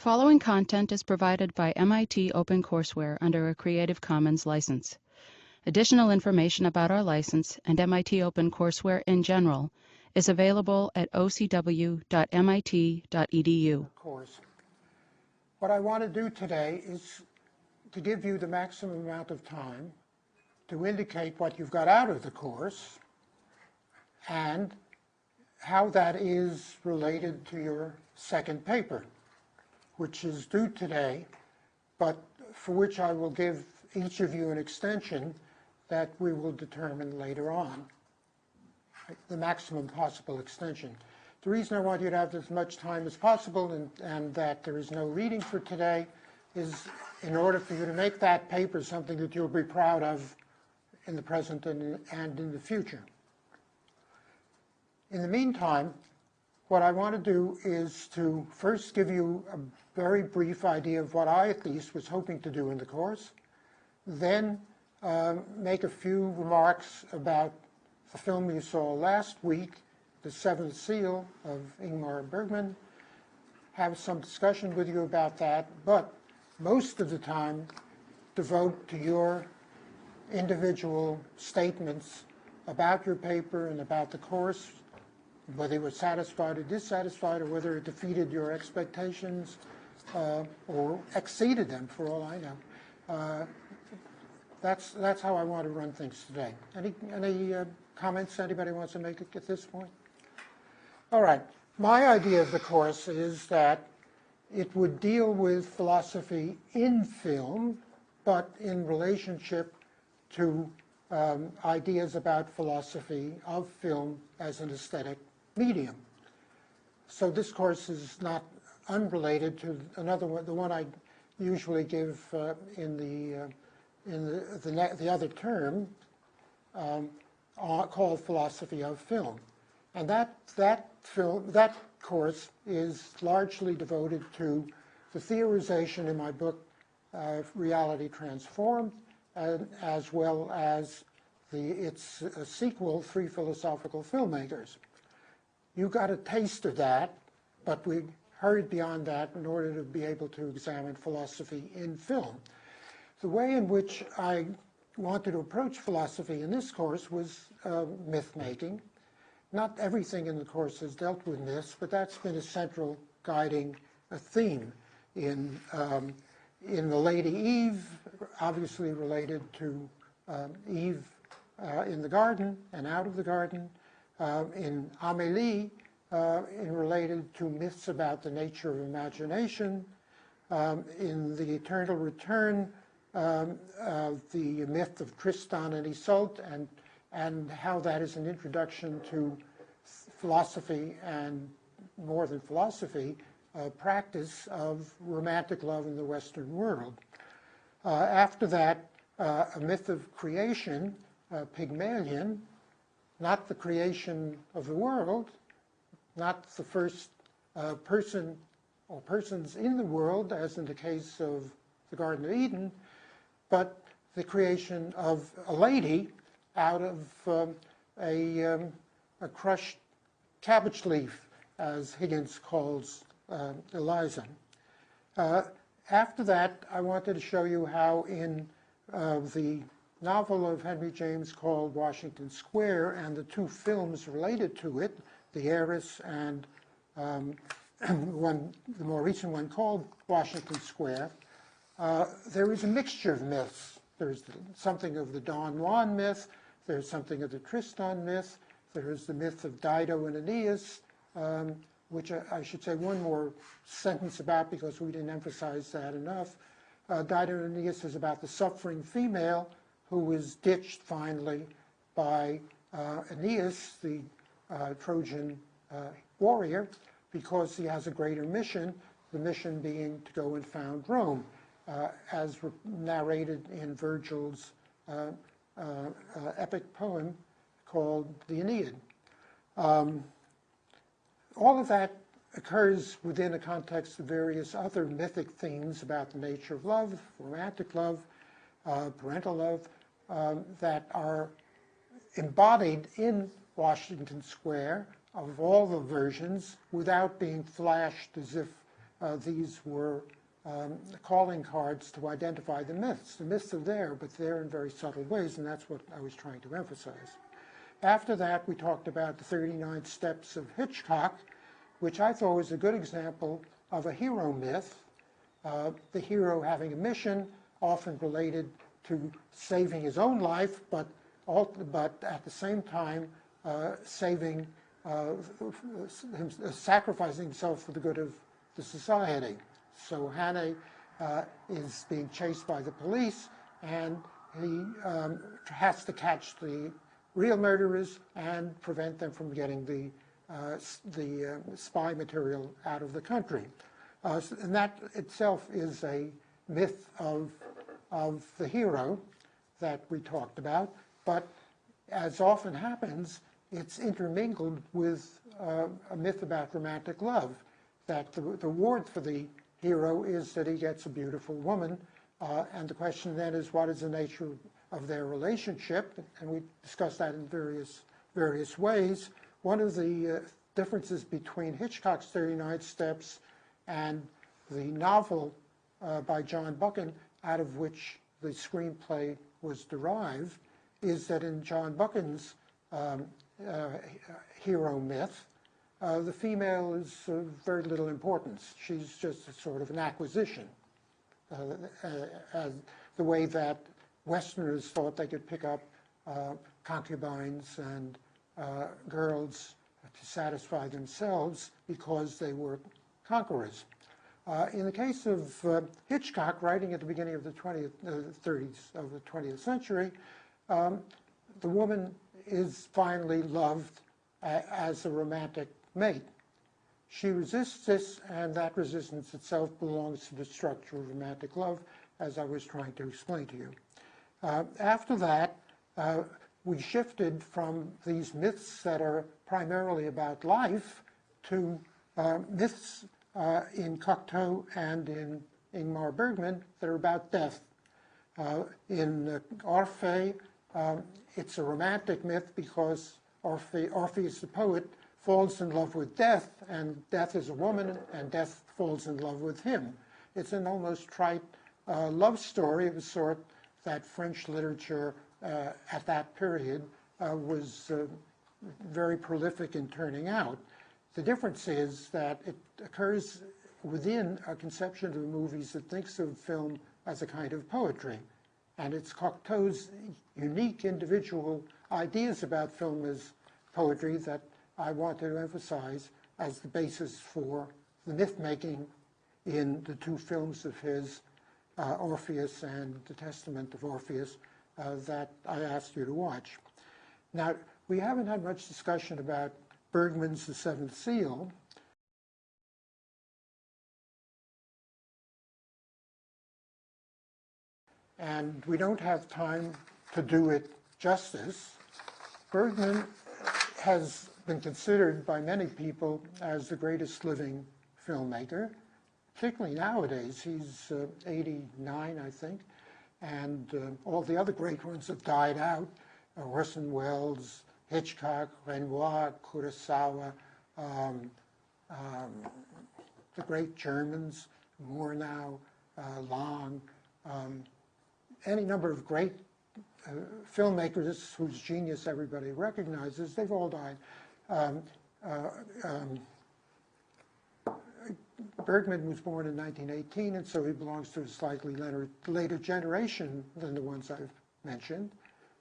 following content is provided by MIT OpenCourseware under a Creative Commons license. Additional information about our license and MIT OpenCourseware in general is available at ocw.mit.edu. Course. What I want to do today is to give you the maximum amount of time to indicate what you've got out of the course and how that is related to your second paper, which is due today, but for which I will give each of you an extension that we will determine later on, the maximum possible extension. The reason I want you to have as much time as possible and that there is no reading for today is in order for you to make that paper something that you'll be proud of in the present and in the future. In the meantime, what I want to do is to first give you a very brief idea of what I, at least, was hoping to do in the course, then make a few remarks about the film you saw last week, The Seventh Seal of Ingmar Bergman, have some discussion with you about that, but most of the time devote to your individual statements about your paper and about the course, whether you were satisfied or dissatisfied, or whether it defeated your expectations or exceeded them, for all I know. That's how I want to run things today. Any comments anybody wants to make at this point? All right. My idea of the course is that it would deal with philosophy in film, but in relationship to ideas about philosophy of film as an aesthetic medium. So this course is not unrelated to another one, the one I usually give in the other term called philosophy of film, and that course is largely devoted to the theorization in my book Reality Transformed, as well as its sequel, Three Philosophical Filmmakers. You got a taste of that, but we hurried beyond that in order to be able to examine philosophy in film. The way in which I wanted to approach philosophy in this course was myth-making. Not everything in the course has dealt with myths, but that's been a central guiding theme in The Lady Eve, obviously related to Eve in the garden and out of the garden, in Amélie, related to myths about the nature of imagination, in The Eternal Return, the myth of Tristan and Isolde, and how that is an introduction to philosophy and, more than philosophy, practice of romantic love in the Western world. After that, a myth of creation, Pygmalion, not the creation of the world, not the first person or persons in the world, as in the case of the Garden of Eden, but the creation of a lady out of a crushed cabbage leaf, as Higgins calls Eliza. After that, I wanted to show you how in the novel of Henry James called Washington Square and the two films related to it, The Heiress and the more recent one called Washington Square, there is a mixture of myths. There's something of the Don Juan myth, there's something of the Tristan myth, there's the myth of Dido and Aeneas, which I should say one more sentence about because we didn't emphasize that enough. Dido and Aeneas is about the suffering female who is ditched finally by Aeneas, the Trojan warrior, because he has a greater mission, the mission being to go and found Rome, as narrated in Virgil's epic poem called the Aeneid. All of that occurs within a context of various other mythic themes about the nature of love, romantic love, parental love, that are embodied in Washington Square of all the versions without being flashed as if these were calling cards to identify the myths. The myths are there, but they're in very subtle ways, and that's what I was trying to emphasize. After that, we talked about the 39 Steps of Hitchcock, which I thought was a good example of a hero myth, the hero having a mission, often related to saving his own life, but at the same time sacrificing himself for the good of the society. So Hannay is being chased by the police, and he has to catch the real murderers and prevent them from getting the spy material out of the country. And that itself is a myth of the hero that we talked about, but as often happens, it's intermingled with a myth about romantic love, that the reward for the hero is that he gets a beautiful woman, and the question then is, what is the nature of their relationship? And we discussed that in various ways. One of the differences between Hitchcock's 39 Steps and the novel by John Buchan, out of which the screenplay was derived, is that in John Buchan's hero myth, the female is of very little importance. She's just a sort of an acquisition, the way that Westerners thought they could pick up concubines and girls to satisfy themselves because they were conquerors. In the case of Hitchcock, writing at the beginning of the 30s of the 20th century, the woman is finally loved as a romantic mate. She resists this, and that resistance itself belongs to the structure of romantic love, as I was trying to explain to you. After that, we shifted from these myths that are primarily about life to myths in Cocteau and in Ingmar Bergman that are about death. In Orpheus, it's a romantic myth because Orpheus the poet falls in love with death, and death is a woman, and death falls in love with him. It's an almost trite love story of the sort that French literature at that period was very prolific in turning out. The difference is that it occurs within a conception of the movies that thinks of film as a kind of poetry. And it's Cocteau's unique individual ideas about film as poetry that I wanted to emphasize as the basis for the myth-making in the two films of his, Orpheus and The Testament of Orpheus, that I asked you to watch. Now, we haven't had much discussion about Bergman's The Seventh Seal. And we don't have time to do it justice. Bergman has been considered by many people as the greatest living filmmaker, particularly nowadays. He's 89, I think, and all the other great ones have died out. Orson Welles, Hitchcock, Renoir, Kurosawa, the great Germans, Murnau, Lang, any number of great filmmakers whose genius everybody recognizes, they've all died. Bergman was born in 1918, and so he belongs to a slightly later generation than the ones I've mentioned,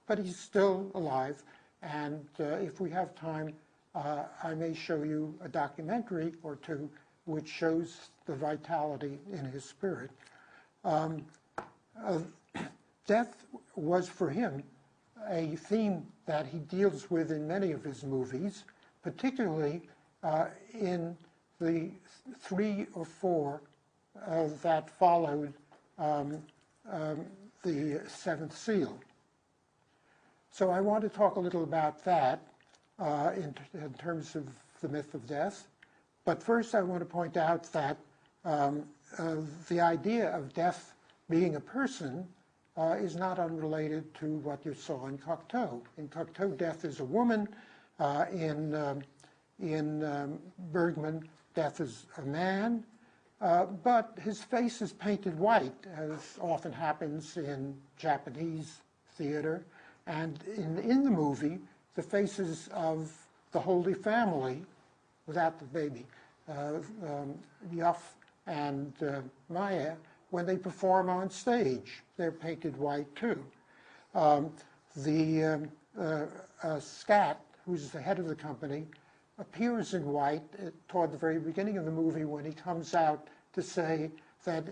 but he's still alive. And if we have time, I may show you a documentary or two which shows the vitality in his spirit. Death was for him a theme that he deals with in many of his movies, particularly in the 3 or 4 that followed the Seventh Seal. So I want to talk a little about that in terms of the myth of death. But first I want to point out that the idea of death being a person is not unrelated to what you saw in Cocteau. In Cocteau, death is a woman. In Bergman, death is a man. but his face is painted white, as often happens in Japanese theater. And in the movie, the faces of the Holy Family, without the baby, Yuff and Maya, when they perform on stage, they're painted white too. Scat, who's the head of the company, appears in white toward the very beginning of the movie when he comes out to say that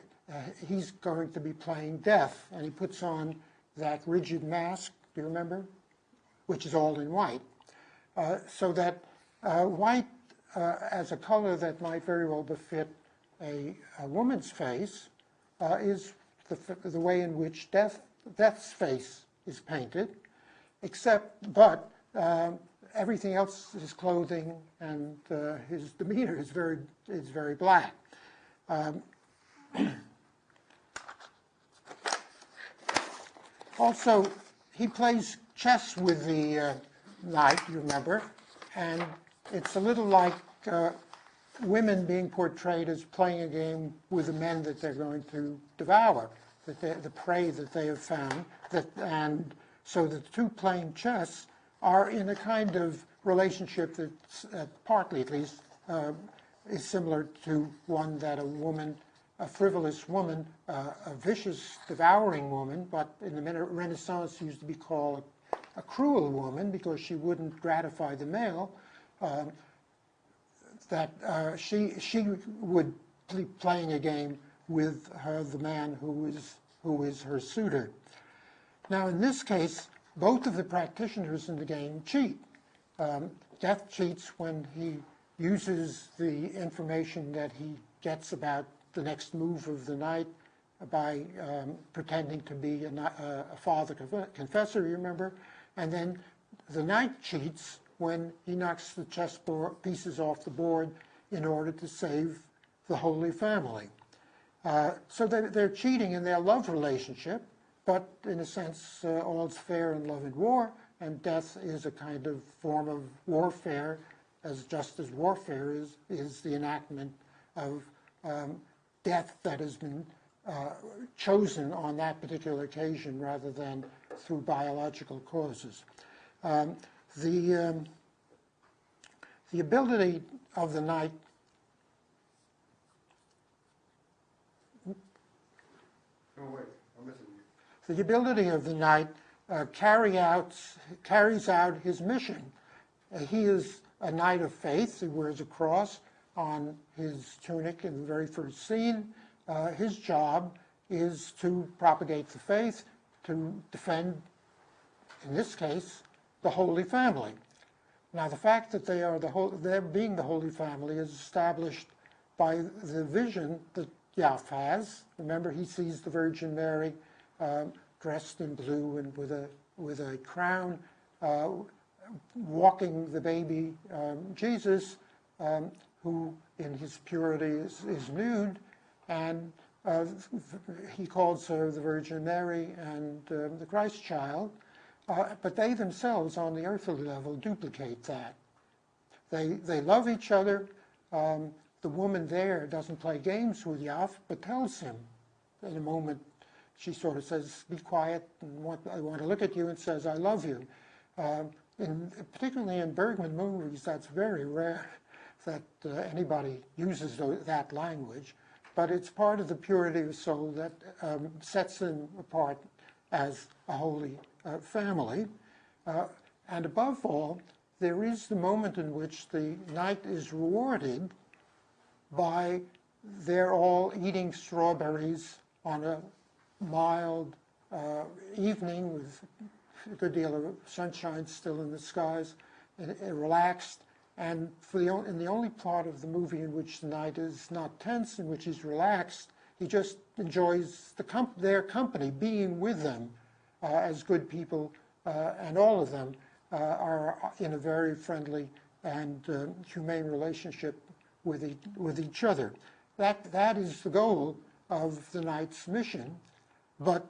he's going to be playing Death, and he puts on that rigid mask, do you remember? Which is all in white. So that white as a color that might very well befit a woman's face is the way in which Death's face is painted, but everything else, his clothing and his demeanor is very black. Also, he plays chess with the knight, you remember, and it's a little like women being portrayed as playing a game with the men that they're going to devour, the prey that they have found, and so the two playing chess are in a kind of relationship that's partly at least is similar to one that a frivolous woman, a vicious, devouring woman, but in the Renaissance used to be called a cruel woman because she wouldn't gratify the male, she would be playing a game with the man who is her suitor. Now, in this case, both of the practitioners in the game cheat. Death cheats when he uses the information that he gets about the next move of the knight by pretending to be a father confessor, you remember? And then the knight cheats when he knocks the chess pieces off the board in order to save the Holy Family. So they're cheating in their love relationship, but in a sense, all's fair in love and war, and death is a kind of form of warfare, just as warfare is the enactment of death that has been chosen on that particular occasion rather than through biological causes. The ability of the knight the ability of the knight carries out his mission. He is a knight of faith. He wears a cross on his tunic in the very first scene. His job is to propagate the faith, to defend, in this case, the Holy Family. Now, the fact that they're being the Holy Family is established by the vision that Yaff has. Remember, he sees the Virgin Mary dressed in blue and with a crown, walking the baby Jesus, who in his purity is nude, and he calls her the Virgin Mary and the Christ child. But they themselves, on the earthly level, duplicate that. They love each other. The woman there doesn't play games with Yaff, but tells him in a moment. She sort of says, "Be quiet, and I want to look at you," and says, "I love you." Particularly in Bergman movies, that's very rare that anybody uses that language, but it's part of the purity of soul that sets them apart as a holy family. And above all, there is the moment in which the knight is rewarded by they're all eating strawberries on a mild evening with a good deal of sunshine still in the skies, and relaxed. And in the only part of the movie in which the knight is not tense, in which he's relaxed, he just enjoys their company, being with them as good people, and all of them are in a very friendly and humane relationship with each other. That is the goal of the knight's mission. But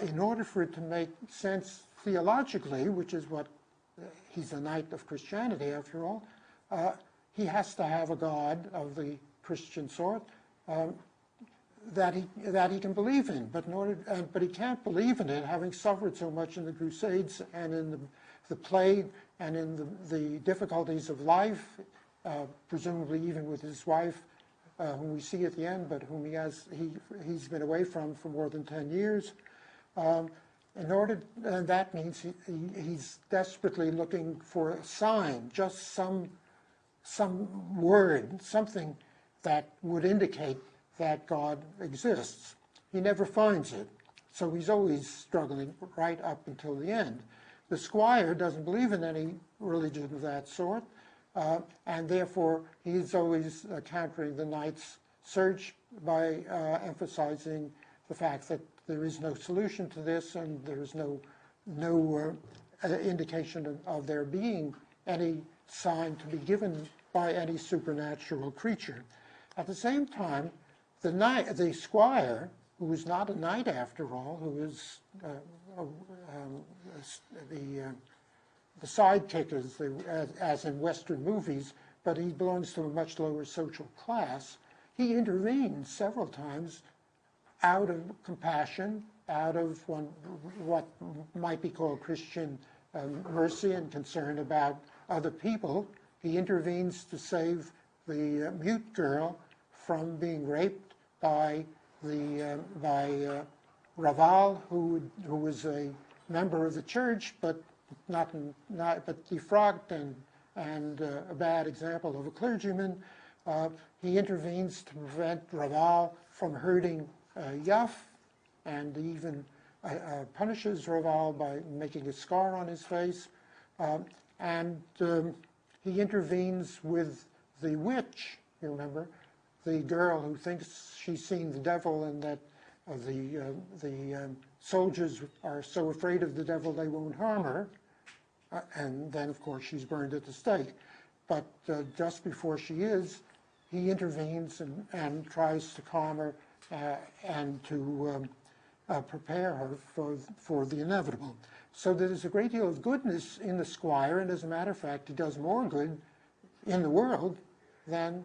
in order for it to make sense theologically, which is what he's a knight of Christianity after all, he has to have a God of the Christian sort, that he can believe in, but but he can't believe in it, having suffered so much in the Crusades and in the plague and in the difficulties of life, presumably even with his wife, whom we see at the end, but whom he's been away from for more than 10 years. And that means he's desperately looking for a sign, just some word, something that would indicate that God exists. He never finds it, so he's always struggling right up until the end. The squire doesn't believe in any religion of that sort, and therefore he's always countering the knight's search by emphasizing the fact that there is no solution to this, and there is no indication of there being any sign to be given by any supernatural creature. At the same time, the squire, who is not a knight after all, who is the sidekick, as in Western movies, but he belongs to a much lower social class, he intervenes several times out of compassion, out of what might be called Christian mercy and concern about other people. He intervenes to save the mute girl from being raped by Raval, who was a member of the church, but but defrocked and a bad example of a clergyman. He intervenes to prevent Raval from hurting Yuff, and even punishes Raval by making a scar on his face. And he intervenes with the witch, you remember, the girl who thinks she's seen the devil, and that the soldiers are so afraid of the devil they won't harm her. And then, of course, she's burned at the stake. But just before she is, he intervenes and tries to calm her and to prepare her for the inevitable. So there's a great deal of goodness in the squire, and as a matter of fact, he does more good in the world than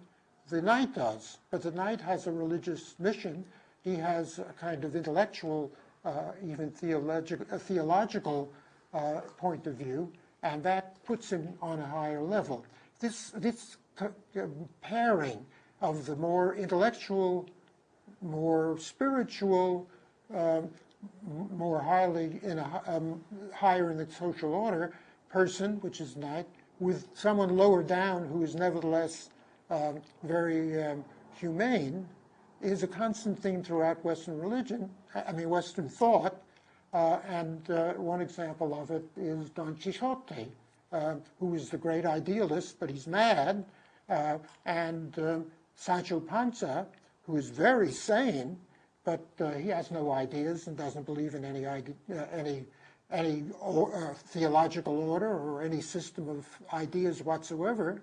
the knight does. But the knight has a religious mission. He has a kind of intellectual, even theological point of view, and that puts him on a higher level. This pairing of the more intellectual, more spiritual, more highly higher in the social order person, which is knight, with someone lower down who is nevertheless very humane, is a constant theme throughout Western Western thought. And one example of it is Don Quixote, who is the great idealist, but he's mad, and Sancho Panza, who is very sane, but he has no ideas and doesn't believe in any theological order or any system of ideas whatsoever.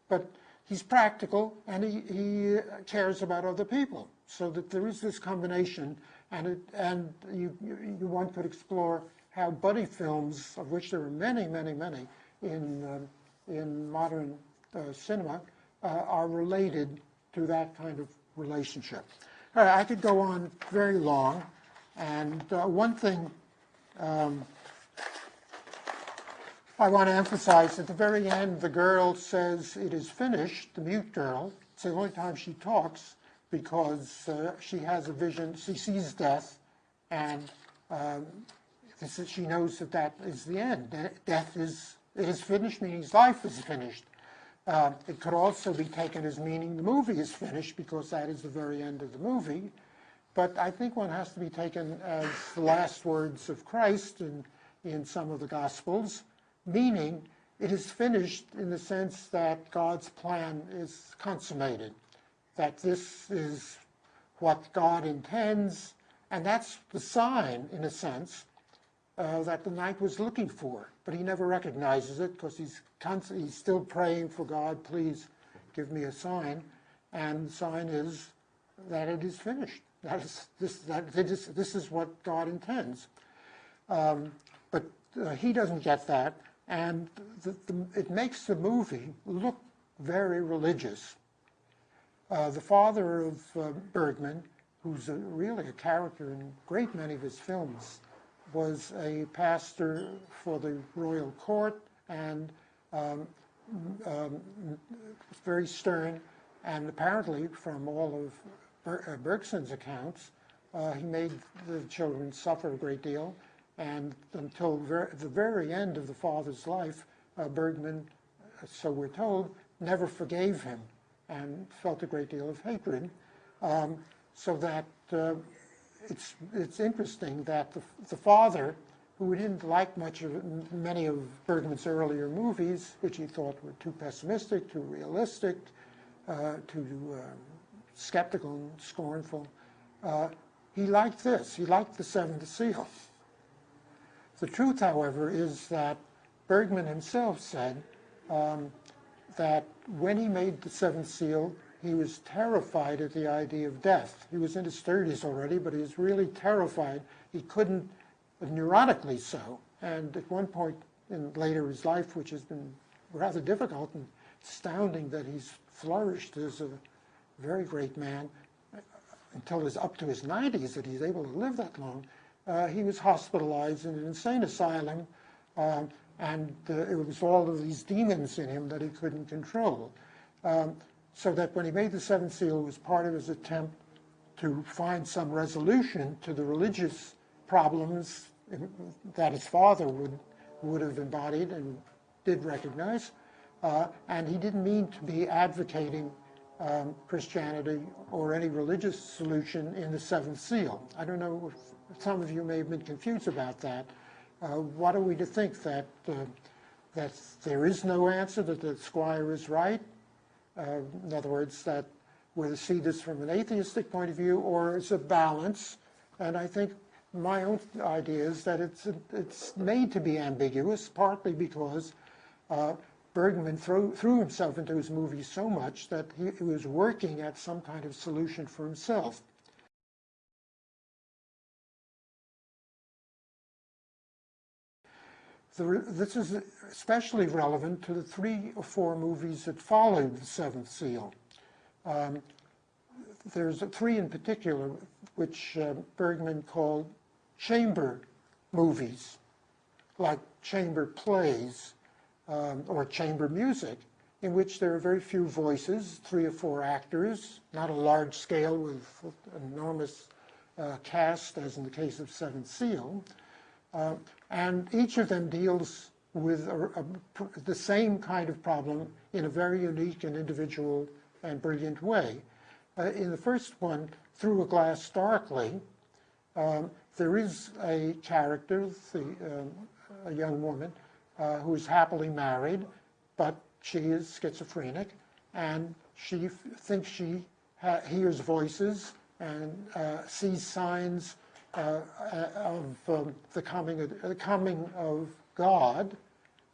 But he's practical, and he cares about other people. So that there is this combination, and one could explore how buddy films, of which there are many, many, many in modern cinema, are related to that kind of relationship. I could go on very long, and one thing I want to emphasize, at the very end, the girl says it is finished, the mute girl. It's the only time she talks, because she has a vision, she sees death, and she knows that is the end. Death is finished, meaning life is finished. It could also be taken as meaning the movie is finished, because that is the very end of the movie. But I think one has to be taken as the last words of Christ in some of the Gospels, meaning it is finished in the sense that God's plan is consummated, that this is what God intends, and that's the sign, in a sense, that the knight was looking for. But he never recognizes it, because he's still praying for God, please give me a sign. And the sign is that it is finished. This is what God intends. But he doesn't get that, and it makes the movie look very religious. The father of Bergman, who's really a character in a great many of his films, was a pastor for the royal court and very stern, and apparently from all of Bergson's accounts, he made the children suffer a great deal, and until the very end of the father's life, Bergman, so we're told, never forgave him and felt a great deal of hatred. So that it's interesting that the father, who didn't like many of Bergman's earlier movies, which he thought were too pessimistic, too realistic, too skeptical and scornful, he liked this. He liked The Seventh Seal. The truth, however, is that Bergman himself said that when he made The Seventh Seal, he was terrified at the idea of death. He was in his 30s already, but he was really terrified. He couldn't, neurotically so. And at one point in later his life, which has been rather difficult and astounding that he's flourished as a very great man until he's up to his 90s, that he's able to live that long, he was hospitalized in an insane asylum, and it was all of these demons in him that he couldn't control. So that when he made The Seventh Seal, it was part of his attempt to find some resolution to the religious problems that his father would have embodied and did recognize. And he didn't mean to be advocating Christianity or any religious solution in The Seventh Seal. I don't know if some of you may have been confused about that. What are we to think, that there is no answer, that the squire is right? In other words, that we're to see this from an atheistic point of view, or as a balance. And I think my own idea is that it's made to be ambiguous, partly because Bergman threw himself into his movies so much that he was working at some kind of solution for himself. This is especially relevant to the 3 or 4 movies that followed The Seventh Seal. There's 3 in particular which Bergman called chamber movies, like chamber plays or chamber music, in which there are very few voices, 3 or 4 actors, not a large scale with an enormous cast, as in the case of Seventh Seal. And each of them deals with the same kind of problem in a very unique and individual and brilliant way. In the first one, Through a Glass Darkly, there is a character, a young woman, who is happily married, but she is schizophrenic, and she thinks she hears voices and sees signs of the coming of God,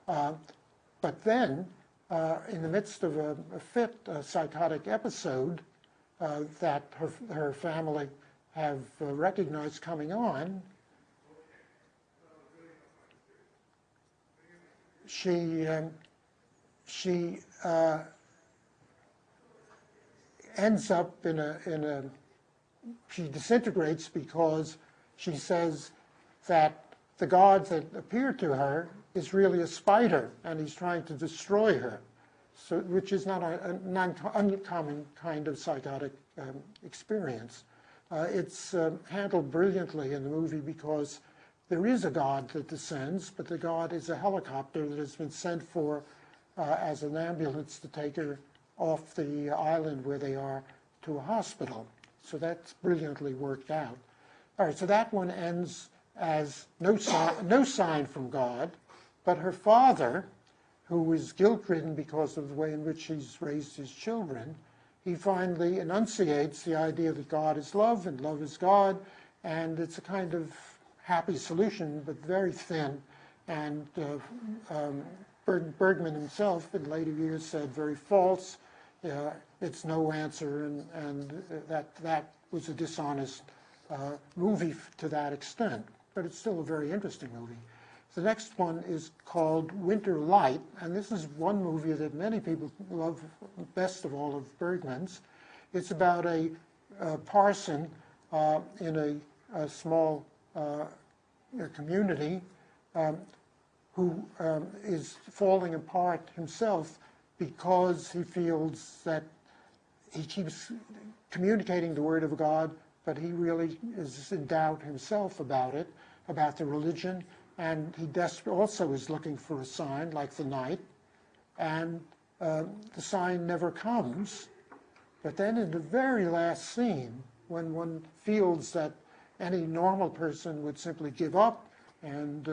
but then in the midst of a psychotic episode that her family have recognized coming on, she ends up she disintegrates because she says that the God that appeared to her is really a spider, and he's trying to destroy her, so, which is not an uncommon kind of psychotic experience. It's handled brilliantly in the movie because there is a God that descends, but the God is a helicopter that has been sent for as an ambulance to take her off the island where they are to a hospital. So that's brilliantly worked out. All right, so that one ends as no sign from God, but her father, who is guilt-ridden because of the way in which he's raised his children, he finally enunciates the idea that God is love and love is God, and it's a kind of happy solution, but very thin. And Bergman himself in later years said very false, it's no answer, and that was a dishonest movie to that extent, but it's still a very interesting movie. The next one is called Winter Light, and this is one movie that many people love best of all of Bergman's. It's about a parson in a small community who is falling apart himself because he feels that he keeps communicating the Word of God, but he really is in doubt himself about it, about the religion, and he also is looking for a sign, like the knight, and the sign never comes. But then in the very last scene, when one feels that any normal person would simply give up and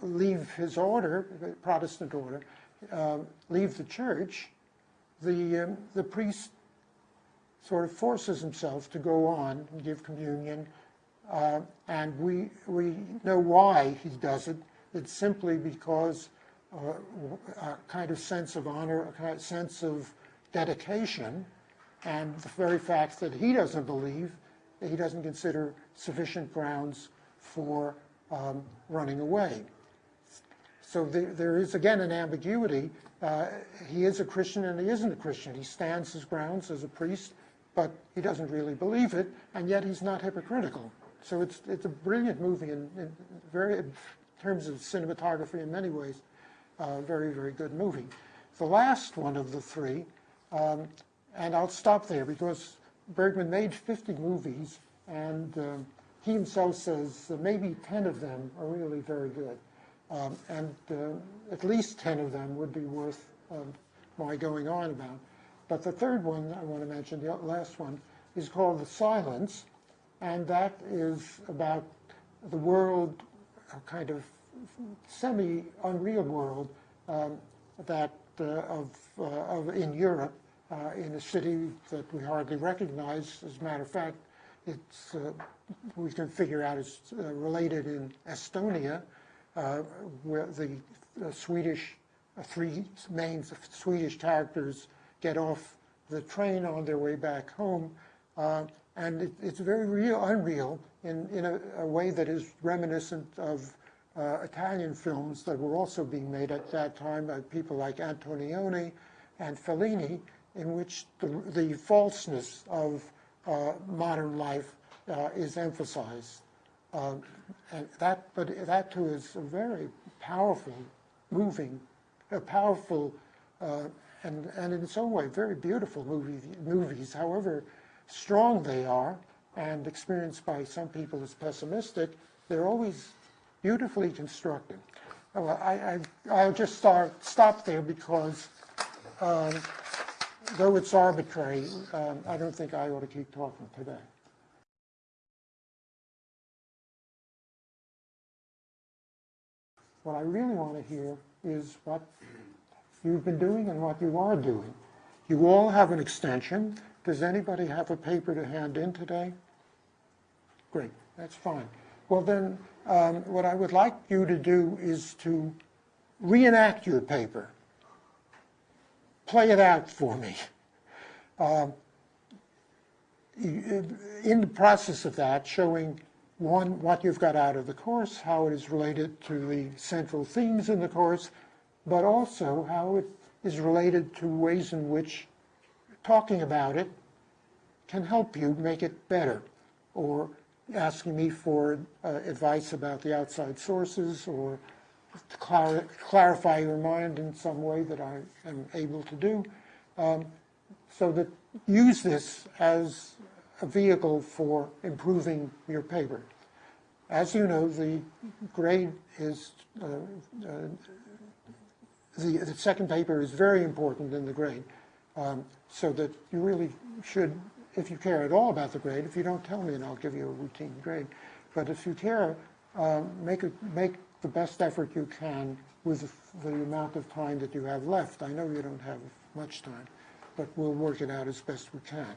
leave his order, the Protestant order, leave the church, the priest sort of forces himself to go on and give communion, and we know why he does it. It's simply because a kind of sense of honor, a kind of sense of dedication, and the very fact that he doesn't believe, that he doesn't consider sufficient grounds for running away. So there is, again, an ambiguity. He is a Christian and he isn't a Christian. He stands his grounds as a priest, but he doesn't really believe it, and yet he's not hypocritical. So it's a brilliant movie in terms of cinematography in many ways. Very, very good movie. The last one of the three, and I'll stop there because Bergman made 50 movies, and he himself says maybe 10 of them are really very good. And at least 10 of them would be worth my going on about. But the third one I want to mention, the last one, is called The Silence, and that is about the world, a kind of semi-unreal world that in Europe, in a city that we hardly recognize. As a matter of fact, it's we can figure out it's related in Estonia, where the Swedish three main Swedish characters get off the train on their way back home, and it's very real, unreal in a way that is reminiscent of Italian films that were also being made at that time by people like Antonioni and Fellini, in which the falseness of modern life is emphasized. But that too is a very powerful, moving, powerful, and in its own way, very beautiful movies, however strong they are, and experienced by some people as pessimistic, they're always beautifully constructed. Well, I'll just stop there because though it's arbitrary, I don't think I ought to keep talking today. What I really want to hear is what you've been doing and what you are doing. You all have an extension. Does anybody have a paper to hand in today? Great, that's fine. Well then, what I would like you to do is to reenact your paper. Play it out for me. In the process of that, showing one, what you've got out of the course, how it is related to the central themes in the course, but also how it is related to ways in which talking about it can help you make it better, or asking me for advice about the outside sources, or to clarify your mind in some way that I am able to do, so that use this as a vehicle for improving your paper. As you know, the grade is, the second paper is very important in the grade, so that you really should, if you care at all about the grade, if you don't tell me and I'll give you a routine grade, but if you care, make the best effort you can with the amount of time that you have left. I know you don't have much time, but we'll work it out as best we can.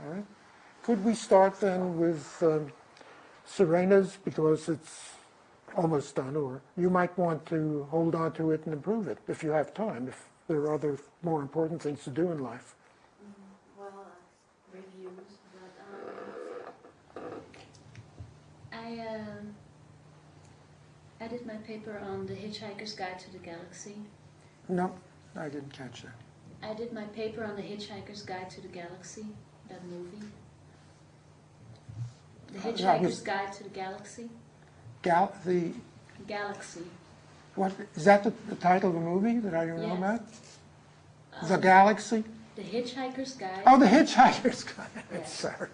All right? Could we start then with Serena's, because it's almost done, or you might want to hold on to it and improve it if you have time, if there are other more important things to do in life. Well, reviews, but I did my paper on the Hitchhiker's Guide to the Galaxy. No, I didn't catch that. I did my paper on the Hitchhiker's Guide to the Galaxy, that movie. The Hitchhiker's Guide to the Galaxy. The Galaxy. what is that? The title of the movie that I don't know Yes. about? The Galaxy. The Hitchhiker's Guide. Oh, the Hitchhiker's Guide. Yes. Sorry.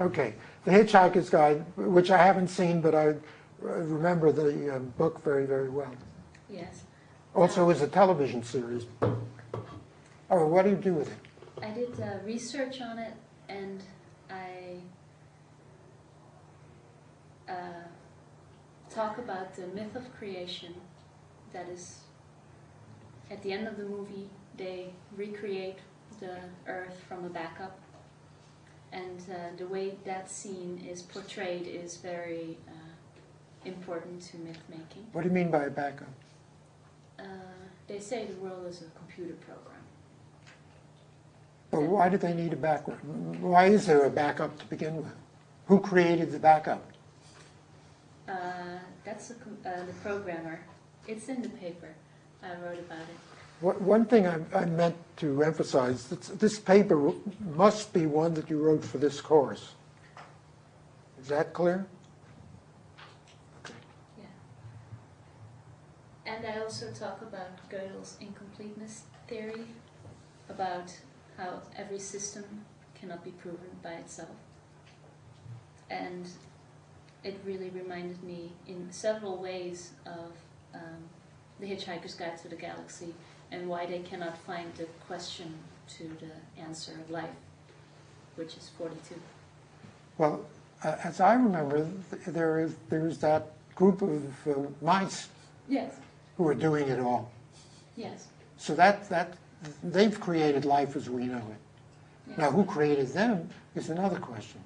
Okay, the Hitchhiker's Guide, which I haven't seen, but I remember the book very, very well. Yes. Also, it was a television series. Oh, what do you do with it? I did research on it, and I talk about the myth of creation. That is, at the end of the movie, they recreate the Earth from a backup, and the way that scene is portrayed is very important to myth making. What do you mean by a backup? They say the world is a computer program. But why do they need a backup? Why is there a backup to begin with? Who created the backup? That's the programmer. It's in the paper. I wrote about it. One thing I meant to emphasize, this paper must be one that you wrote for this course. Is that clear? Yeah. And I also talk about Gödel's incompleteness theory, about how every system cannot be proven by itself. And it really reminded me in several ways of The Hitchhiker's Guide to the Galaxy, and why they cannot find the question to the answer of life, which is 42. Well, as I remember, there is that group of mice Yes. who are doing it all. Yes. So that they've created life as we know it. Yes. Now, who created them is another question,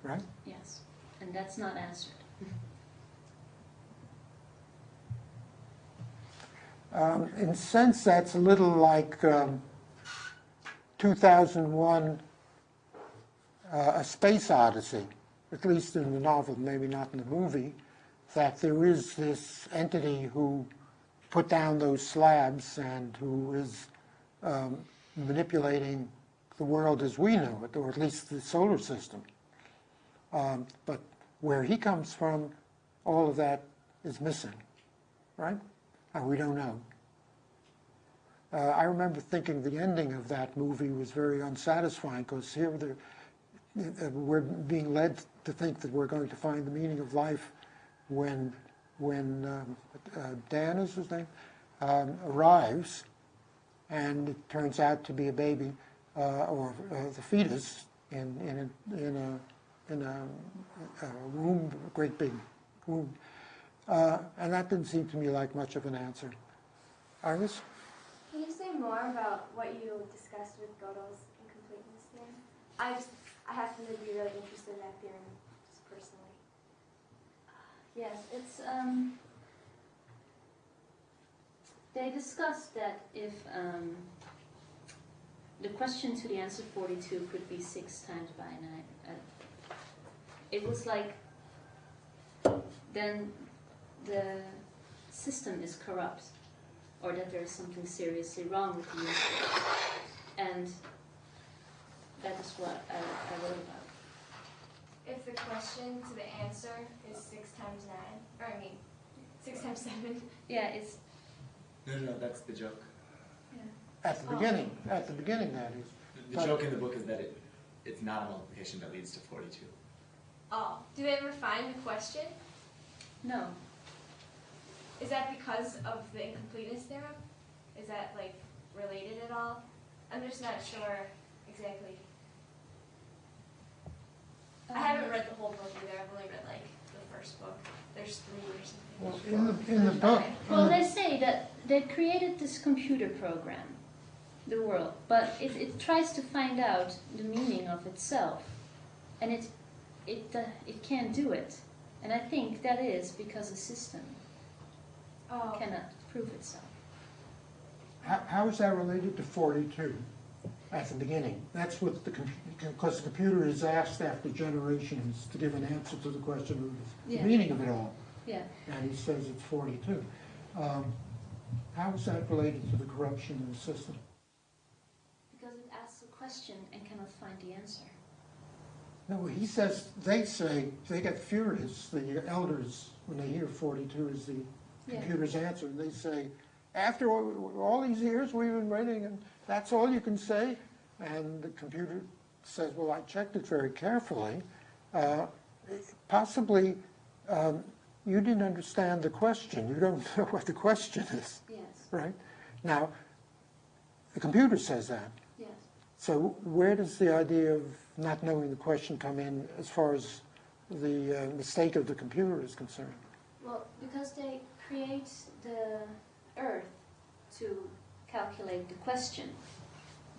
right? Yes. And that's not answered. In a sense, that's a little like 2001, A Space Odyssey, at least in the novel, maybe not in the movie, that there is this entity who put down those slabs and who is manipulating the world as we know it, or at least the solar system. But where he comes from, all of that is missing, right? And we don't know. I remember thinking the ending of that movie was very unsatisfying, because here we're being led to think that we're going to find the meaning of life when Dan is his name, arrives, and it turns out to be a baby or the fetus in a womb, a great big womb. And that didn't seem to me like much of an answer. Iris? Can you say more about what you discussed with Gödel's incompleteness theorem? I happen to be really interested in that theorem, just personally. Yes, it's they discussed that if the question to the answer 42 could be 6 times by 9, it was like then the system is corrupt, or that there is something seriously wrong with the universe. And that is what I wrote about. If the question to the answer is 6 times 9, or 6 times 7. Yeah, it's... No, that's the joke. Yeah. At the beginning, that is. The joke in the book is that it's not a multiplication that leads to 42. Oh, do they ever find the question? No. Is that because of the incompleteness theorem? Is that, like, related at all? I'm just not sure exactly. I haven't read the whole book either. I've only read, like, the first book. There's 3 or something. Well, in the book. Well, they say that they created this computer program, the world, but it tries to find out the meaning of itself, and it can't do it. And I think that is because the system cannot prove itself. How is that related to 42 at the beginning? That's what because the computer is asked after generations to give an answer to the question of the meaning of it all. Yeah. And he says it's 42. How is that related to the corruption in the system? question and cannot find the answer. No, he says, they say, they get furious, the elders, when they hear 42 is the computer's answer, and they say, after all these years we've been waiting, and that's all you can say? And the computer says, well, I checked it very carefully. Possibly you didn't understand the question. You don't know what the question is. Yes. Right? Now, the computer says that. Yes. So where does the idea of not knowing the question come in as far as the mistake of the computer is concerned? Well, because they create the Earth to calculate the question,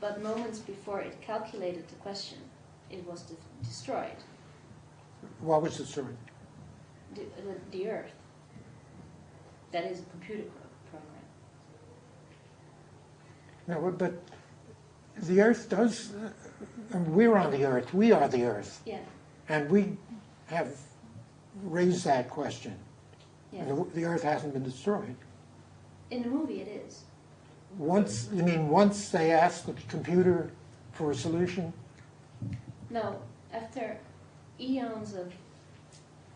but moments before it calculated the question, it was destroyed. What was destroyed? The Earth. That is a computer program. No, but the Earth does, we're on the Earth, we are the Earth. Yeah. And we have raised that question. Yes. The Earth hasn't been destroyed. In the movie it is. Once, you mean once they asked the computer for a solution? No, after eons of,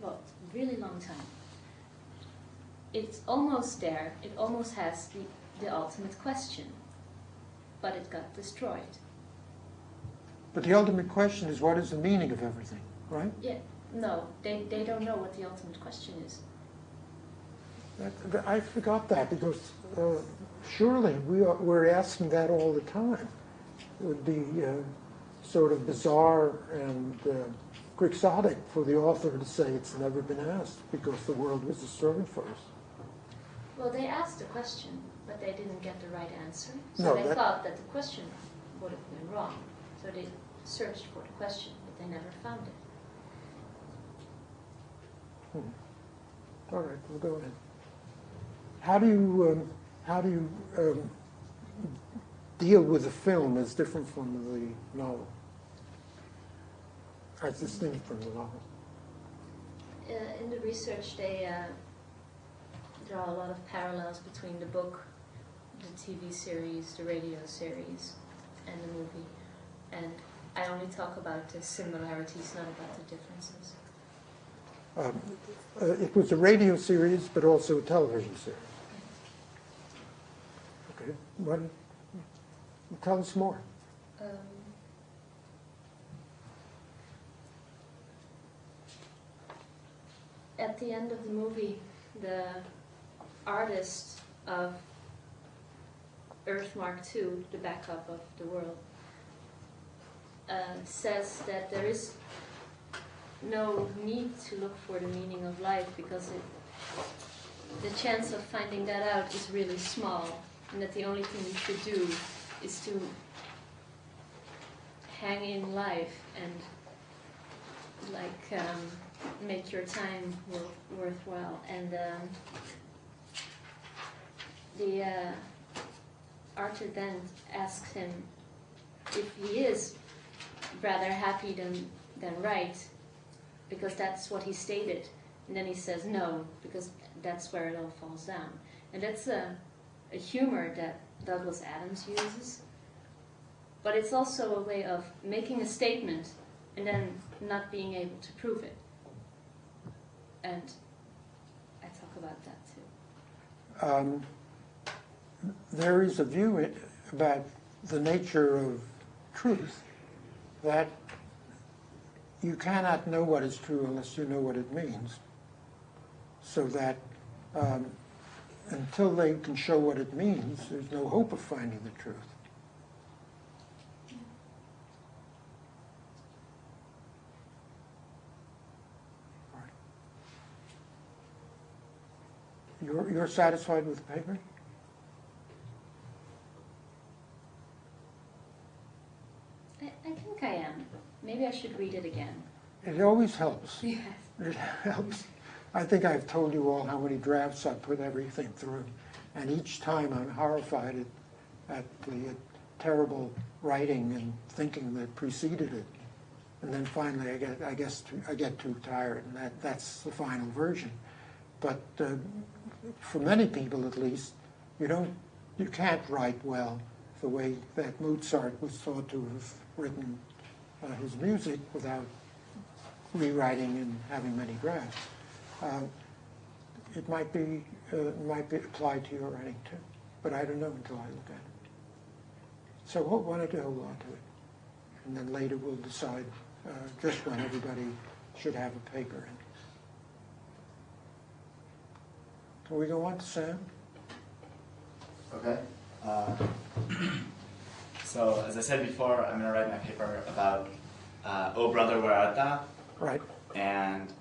well, really long time. It's almost there, it almost has the ultimate question, but it got destroyed. But the ultimate question is, what is the meaning of everything, right? Yeah, no, they don't know what the ultimate question is. I forgot that, because surely we're asking that all the time. It would be sort of bizarre and quixotic for the author to say it's never been asked because the world was destroyed first. Well, they asked the question, but they didn't get the right answer. So No, they thought that the question would have been wrong. So they searched for the question, but they never found it. All right, we'll go ahead. How do you deal with the film as different from the novel? As distinct from the novel? In the research, they draw a lot of parallels between the book, the TV series, the radio series, and the movie. And I only talk about the similarities, not about the differences. It was a radio series, but also a television series. Okay, tell us more. At the end of the movie, the artist of Earth Mark II, the backup of the world, says that there is no need to look for the meaning of life because the chance of finding that out is really small, and that the only thing you should do is to hang in life and make your time worthwhile. And the Arthur then asks him if he is rather happy than right, because that's what he stated. And then he says no, because that's where it all falls down. And that's a humor that Douglas Adams uses. But it's also a way of making a statement and then not being able to prove it. And I talk about that too. There is a view about the nature of truth that you cannot know what is true unless you know what it means. So that until they can show what it means, there's no hope of finding the truth. You're satisfied with the paper? I think I am. Maybe I should read it again. It always helps. Yes. It helps. I think I've told you all how many drafts I put everything through, and each time I'm horrified at the terrible writing and thinking that preceded it. And then finally I get too tired, and that's the final version. But for many people, at least, you can't write well the way that Mozart was thought to have written his music without rewriting and having many drafts. It might be applied to your writing too, but I don't know until I look at it. So why don't you hold on to it, and then later we'll decide just when everybody should have a paper in. Can we go on to Sam? Okay. So, as I said before, I'm going to write my paper about "O Brother, Where Art Thou?" Right. And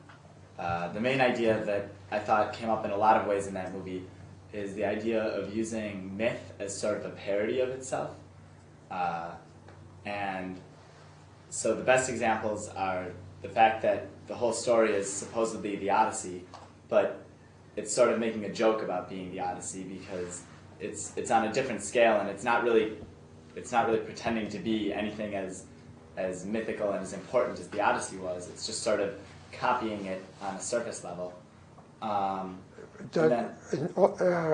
the main idea that I thought came up in a lot of ways in that movie is the idea of using myth as sort of a parody of itself. And so the best examples are the fact that the whole story is supposedly the Odyssey, but it's sort of making a joke about being the Odyssey because it's on a different scale, and it's not really pretending to be anything as mythical and as important as the Odyssey was. It's just sort of copying it on a surface level.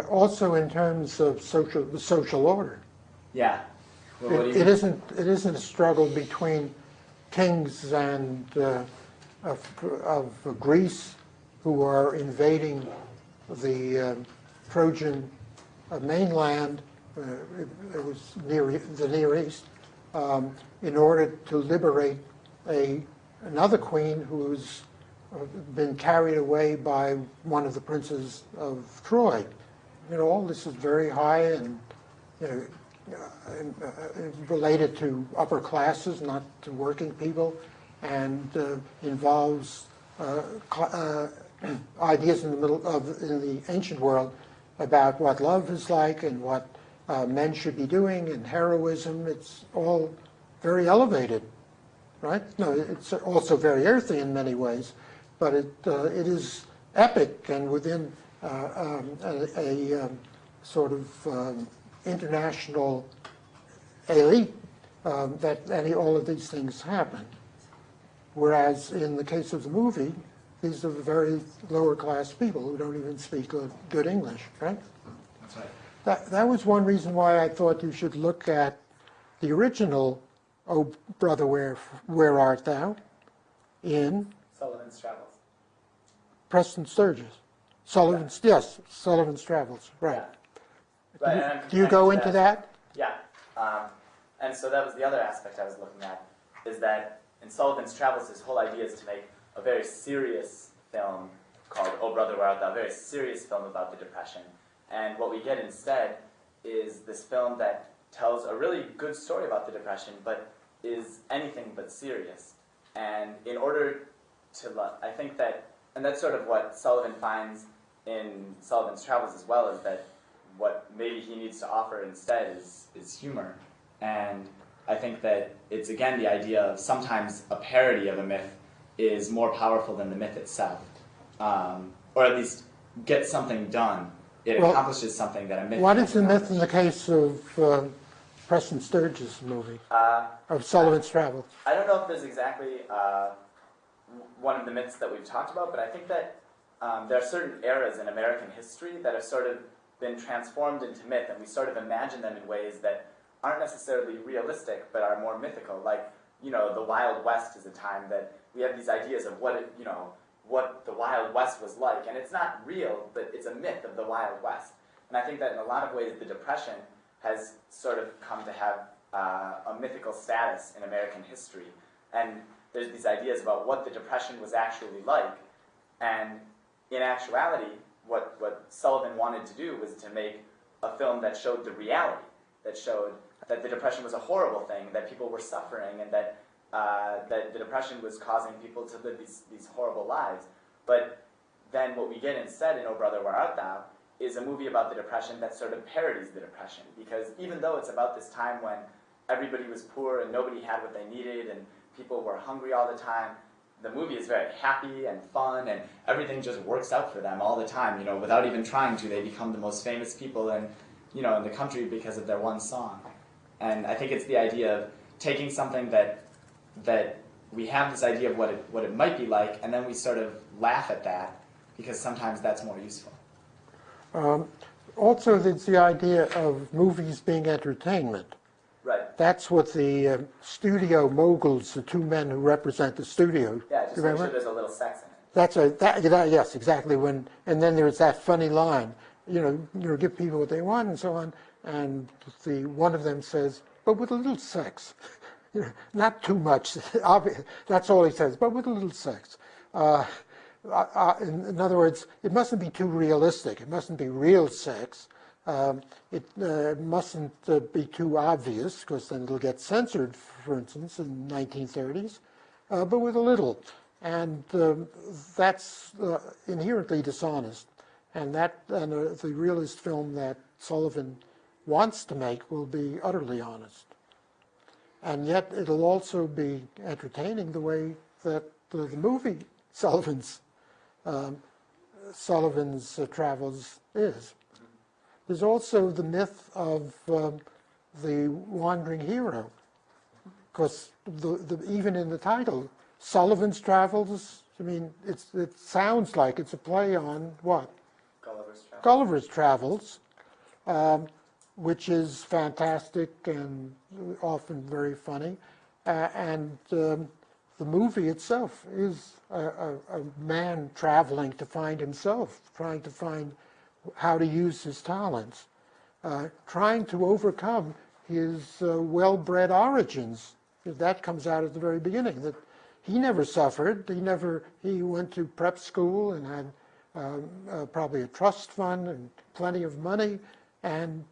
Also in terms of the social order. Yeah. Well, what do you It isn't a struggle between kings and of Greece who are invading the Trojan mainland. It was the Near East, in order to liberate another queen who's been carried away by one of the princes of Troy. You know, all this is very high and, you know, related to upper classes, not to working people, and involves ideas in the ancient world about what love is like and what men should be doing and heroism. It's all very elevated, right? No, it's also very earthy in many ways, but it is epic and within a sort of international elite that all of these things happen. Whereas in the case of the movie, these are very lower class people who don't even speak good English, right? That's right. That was one reason why I thought you should look at the original "O Brother, Where Art Thou?" in Sullivan's Travels. Preston Sturges. Sullivan's Travels, right. Yeah. Right. Do you go into that? Yeah. And so that was the other aspect I was looking at, is that in Sullivan's Travels, his whole idea is to make a very serious film called "O Brother, Where Art Thou?" A very serious film about the Depression. And what we get instead is this film that tells a really good story about the Depression, but is anything but serious. And in order to, I think that, and that's sort of what Sullivan finds in Sullivan's Travels as well, is that what maybe he needs to offer instead is humor. And I think that it's, again, the idea of sometimes a parody of a myth is more powerful than the myth itself. Or at least get something done. It accomplishes something that a myth What can't is the myth accomplish. in the case of Preston Sturges' movie, of Sullivan's Travels? I don't know if there's exactly one of the myths that we've talked about, but I think that there are certain eras in American history that have sort of been transformed into myth, and we sort of imagine them in ways that aren't necessarily realistic, but are more mythical. Like, you know, the Wild West is a time that we have these ideas of what the Wild West was like, and it's not real, but it's a myth of the Wild West. And I think that in a lot of ways, the Depression has sort of come to have a mythical status in American history. And there's these ideas about what the Depression was actually like, and in actuality, what Sullivan wanted to do was to make a film that showed the reality, that showed that the Depression was a horrible thing, that people were suffering, and that the Depression was causing people to live these horrible lives. But then what we get instead in "O Brother, Where Art Thou?" is a movie about the Depression that sort of parodies the Depression, because even though it's about this time when everybody was poor and nobody had what they needed and people were hungry all the time, the movie is very happy and fun, and everything just works out for them all the time. You know, without even trying to, they become the most famous people in the country because of their one song. And I think it's the idea of taking something that we have this idea of what it might be like, and then we sort of laugh at that because sometimes that's more useful. Also, there's the idea of movies being entertainment. Right. That's what the studio moguls, the two men who represent the studio. Yeah, just make sure there's a little sex in it. Yes, exactly. And then there's that funny line, give people what they want and so on. And one of them says, but with a little sex. Not too much. That's all he says, but with a little sex. In other words, it mustn't be too realistic. It mustn't be real sex. It mustn't be too obvious, because then it'll get censored, for instance, in the 1930s, but with a little. And that's inherently dishonest. And the realist film that Sullivan wants to make will be utterly honest. And yet it'll also be entertaining the way that the movie Sullivan's Travels is. There's also the myth of the wandering hero, because even in the title, Sullivan's Travels, I mean, it sounds like it's a play on what? Gulliver's Travels, which is fantastic and often very funny. And the movie itself is a man traveling to find himself, trying to find how to use his talents, trying to overcome his well-bred origins. That comes out at the very beginning, that he never suffered. He went to prep school and had probably a trust fund and plenty of money, and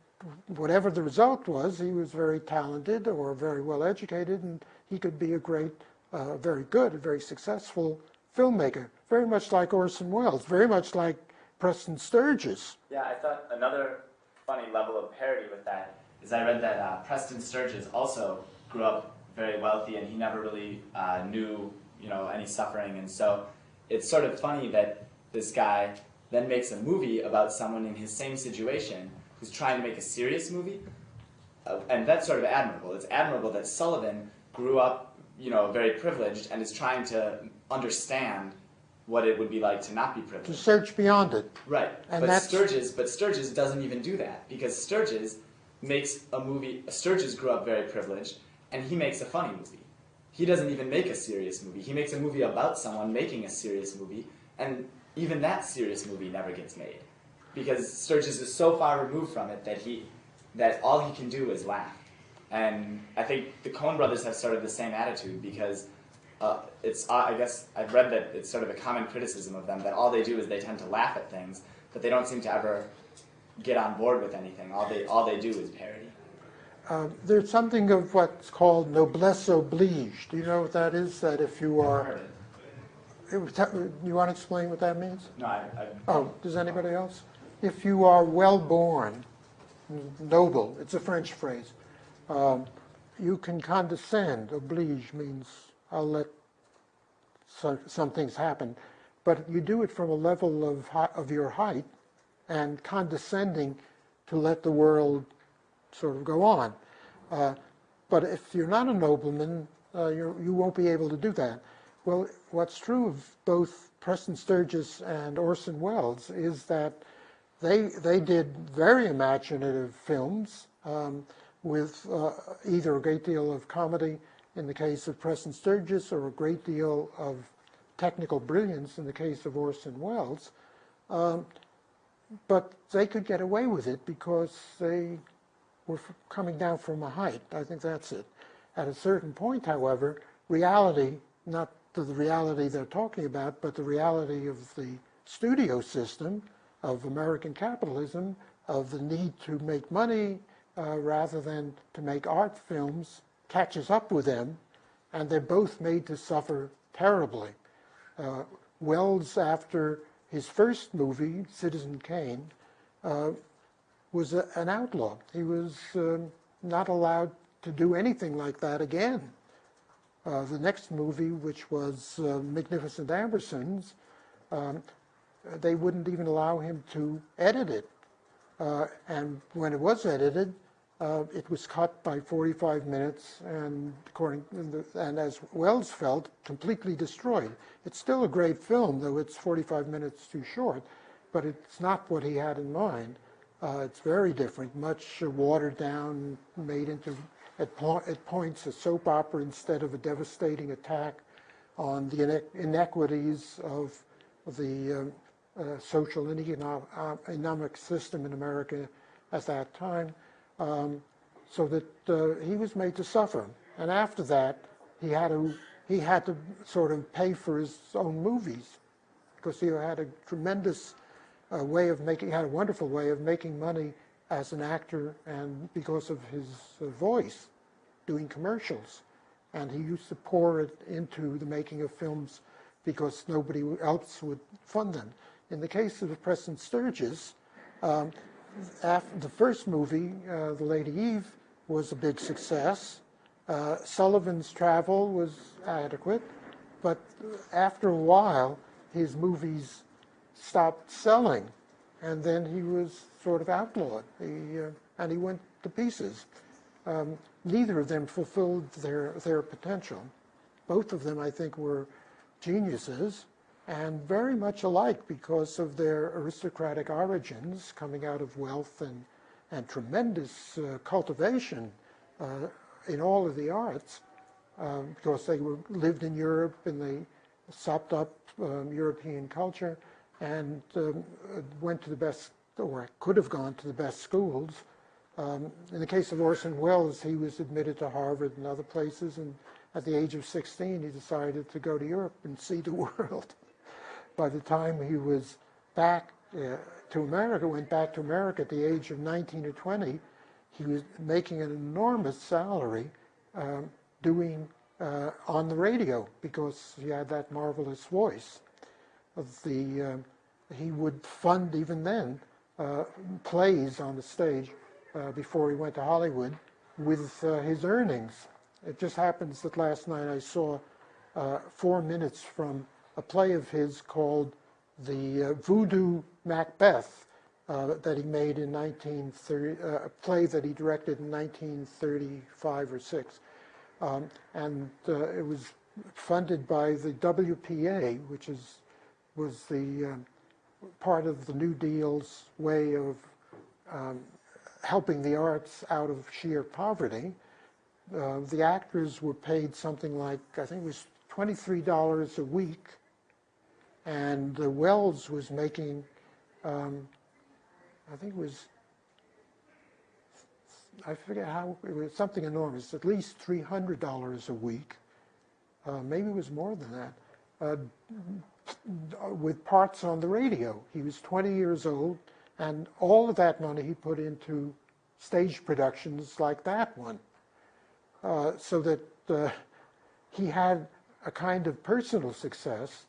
whatever the result was, he was very talented or very well educated, and he could be a great, very good, very successful filmmaker, very much like Orson Welles, very much like Preston Sturges. Yeah, I thought another funny level of parody with that is I read that Preston Sturges also grew up very wealthy, and he never really knew any suffering, and so it's sort of funny that this guy then makes a movie about someone in his same situation who's trying to make a serious movie, and that's sort of admirable. It's admirable that Sullivan grew up, very privileged, and is trying to understand what it would be like to not be privileged. To search beyond it. Right. And but Sturges doesn't even do that, because Sturges makes a movie. Sturges grew up very privileged, and he makes a funny movie. He doesn't even make a serious movie. He makes a movie about someone making a serious movie, and even that serious movie never gets made, because Sturges is so far removed from it that all he can do is laugh. And I think the Coen brothers have sort of the same attitude, because I guess I've read that it's sort of a common criticism of them that all they do is they tend to laugh at things, but they don't seem to ever get on board with anything. All they do is parody. There's something of what's called noblesse oblige. Do you know what that is? That if you are... You want to explain what that means? No, does anybody else? If you are well-born, noble, it's a French phrase, you can condescend. Oblige means I'll let some things happen. But you do it from a level of your height, and condescending to let the world sort of go on. But if you're not a nobleman, you won't be able to do that. Well, what's true of both Preston Sturges and Orson Welles is that they did very imaginative films with either a great deal of comedy in the case of Preston Sturges, or a great deal of technical brilliance in the case of Orson Welles. But they could get away with it because they were coming down from a height. I think that's it. At a certain point, however, reality, not the reality they're talking about, but the reality of the studio system, of American capitalism, of the need to make money rather than to make art films, catches up with them, and they're both made to suffer terribly. Welles, after his first movie, Citizen Kane, was an outlaw. He was not allowed to do anything like that again. The next movie, which was Magnificent Ambersons, they wouldn't even allow him to edit it. And when it was edited, it was cut by 45 minutes, and as Welles felt, completely destroyed. It's still a great film, though it's 45 minutes too short, but it's not what he had in mind. It's very different, much watered down, made into, at points, a soap opera instead of a devastating attack on the inequities of the social and economic system in America at that time, so that he was made to suffer. And after that, he had to sort of pay for his own movies, because he had a tremendous way of making, had a wonderful way of making money as an actor, and because of his voice, doing commercials. And he used to pour it into the making of films because nobody else would fund them. In the case of Preston Sturges, after the first movie, The Lady Eve, was a big success. Sullivan's Travel was adequate, but after a while, his movies stopped selling, and then he was sort of outlawed, and he went to pieces. Neither of them fulfilled their potential. Both of them, I think, were geniuses, and very much alike because of their aristocratic origins, coming out of wealth and tremendous cultivation in all of the arts, because they lived in Europe and they sopped up European culture, and went to the best, or could have gone to the best schools. In the case of Orson Welles, he was admitted to Harvard and other places, and at the age of 16, he decided to go to Europe and see the world. By the time he was back to America, went back to America at the age of 19 or 20, he was making an enormous salary doing on the radio, because he had that marvelous voice. He would fund, even then, plays on the stage before he went to Hollywood with his earnings. It just happens that last night I saw 4 minutes from a play of his called The Voodoo Macbeth that he made in 1930, a play that he directed in 1935 or 6. And it was funded by the WPA, which was the part of the New Deal's way of helping the arts out of sheer poverty. The actors were paid something like, I think it was $23 a week, and Wells was making, I think it was, I forget how, it was something enormous, at least $300 a week. Maybe it was more than that, with parts on the radio. He was 20 years old, and all of that money he put into stage productions like that one, so that he had a kind of personal success.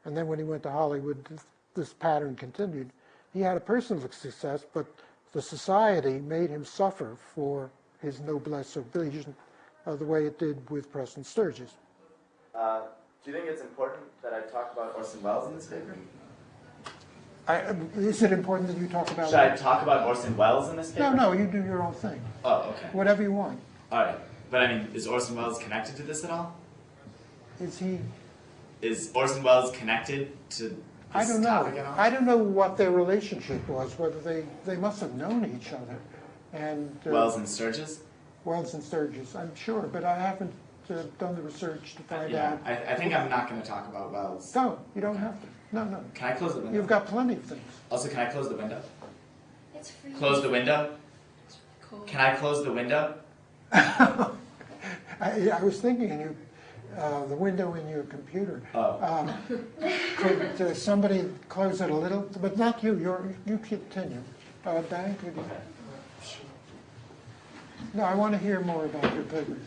And then when he went to Hollywood, this pattern continued. He had a personal success, but the society made him suffer for his noblesse oblige, the way it did with Preston Sturges. Do you think it's important that I talk about Orson Welles in this paper? Is it important that you talk about... Should I talk about Orson Welles in this paper? No, you do your own thing. Oh, okay. Whatever you want. All right. But I mean, is Orson Welles connected to this at all? Is he... Is Orson Welles connected to this topic at all? I don't know what their relationship was, whether they must have known each other. And Welles and Sturges? Welles and Sturges, I'm sure, but I haven't done the research to find out. I think I'm not going to talk about Welles. No, you don't have to. No. Can I close the window? You've got plenty of things. Also, can I close the window? It's free. Close the window? Cool. Can I close the window? I was thinking the window in your computer. Oh. Could somebody close it a little? But not you. You continue. Dan, could you? No, I want to hear more about your paper.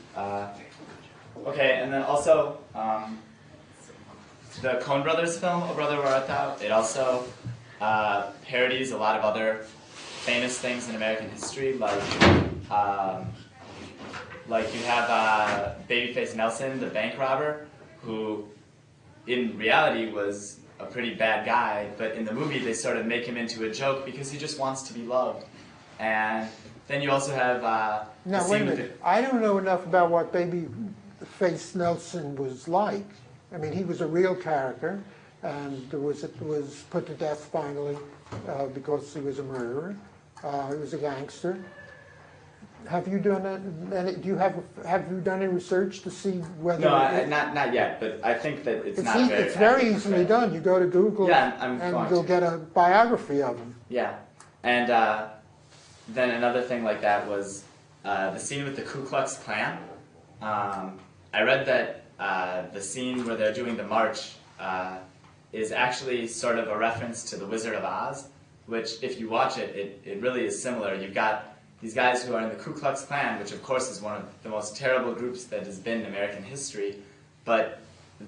Okay, and then also, the Coen Brothers film, O Brother, Where Art Thou? It also parodies a lot of other famous things in American history, like you have Babyface Nelson, the bank robber, who in reality was a pretty bad guy, but in the movie they sort of make him into a joke because he just wants to be loved. And then you also have now, wait a minute. I don't know enough about what Babyface Nelson was like. I mean, he was a real character, and was put to death finally because he was a murderer. He was a gangster. Have you done have you done any research to see whether? No, not yet. But I think that it's not very. It's very easily done. You go to Google, and you'll get a biography of him. Yeah, and then another thing like that was the scene with the Ku Klux Klan. I read that the scene where they're doing the march is actually sort of a reference to The Wizard of Oz, which, if you watch it, it really is similar. You've got these guys who are in the Ku Klux Klan, which of course is one of the most terrible groups that has been in American history, but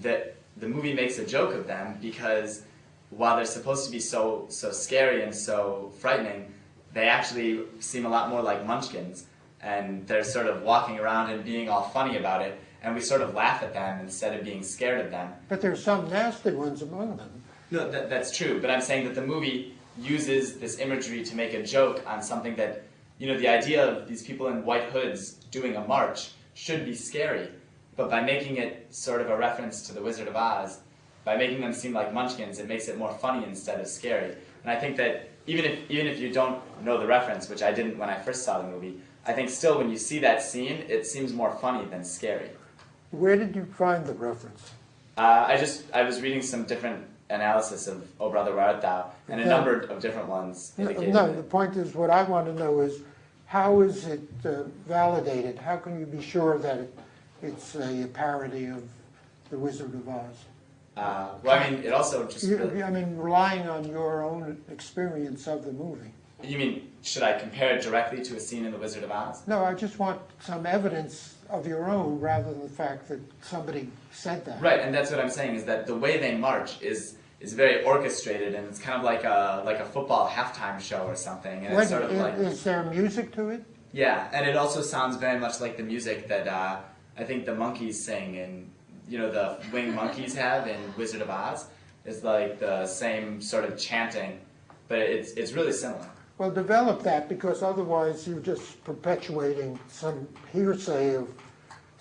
the movie makes a joke of them because while they're supposed to be so scary and so frightening, they actually seem a lot more like munchkins, and they're sort of walking around and being all funny about it, and we sort of laugh at them instead of being scared of them. But there's some nasty ones among them. No, that's true, but I'm saying that the movie uses this imagery to make a joke on something that, the idea of these people in white hoods doing a march should be scary, but by making it sort of a reference to The Wizard of Oz, by making them seem like munchkins, it makes it more funny instead of scary. And I think that even if you don't know the reference, which I didn't when I first saw the movie, I think still when you see that scene, it seems more funny than scary. Where did you find the reference? I was reading some different analysis of O Brother, Where Art Thou, and a number of different ones indicated No, the point is, what I want to know is, how is it validated? How can you be sure that it's a parody of The Wizard of Oz? Well, I mean, it also just... relying on your own experience of the movie. You mean, should I compare it directly to a scene in The Wizard of Oz? No, I just want some evidence of your own rather than the fact that somebody said that. Right, and that's what I'm saying, is that the way they march is very orchestrated, and it's kind of like a football halftime show or something. And it's sort of like... Is there music to it? Yeah, and it also sounds very much like the music that I think the monkeys sing in, the winged monkeys have in Wizard of Oz. It's like the same sort of chanting, but it's really similar. Well, develop that, because otherwise you're just perpetuating some hearsay of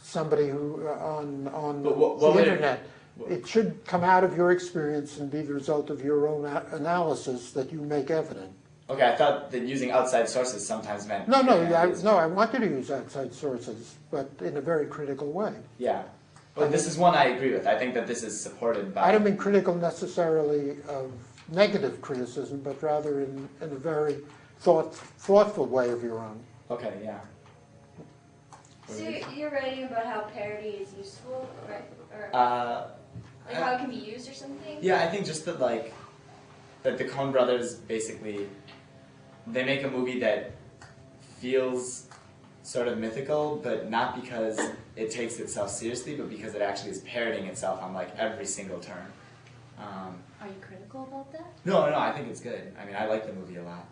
somebody who on the internet. It should come out of your experience and be the result of your own analysis that you make evident. Okay, I thought that using outside sources sometimes meant... No, I want you to use outside sources, but in a very critical way. Yeah. But this is one I agree with. I think that this is supported by... I don't mean critical necessarily of negative criticism, but rather in a very thoughtful way of your own. Okay, yeah. So you're writing about how parody is useful, right? Or how it can be used or something? Yeah, I think just that that the Coen brothers basically, they make a movie that feels sort of mythical, but not because it takes itself seriously, but because it actually is parodying itself on every single turn. Are you critical about that? No, I think it's good. I mean, I like the movie a lot.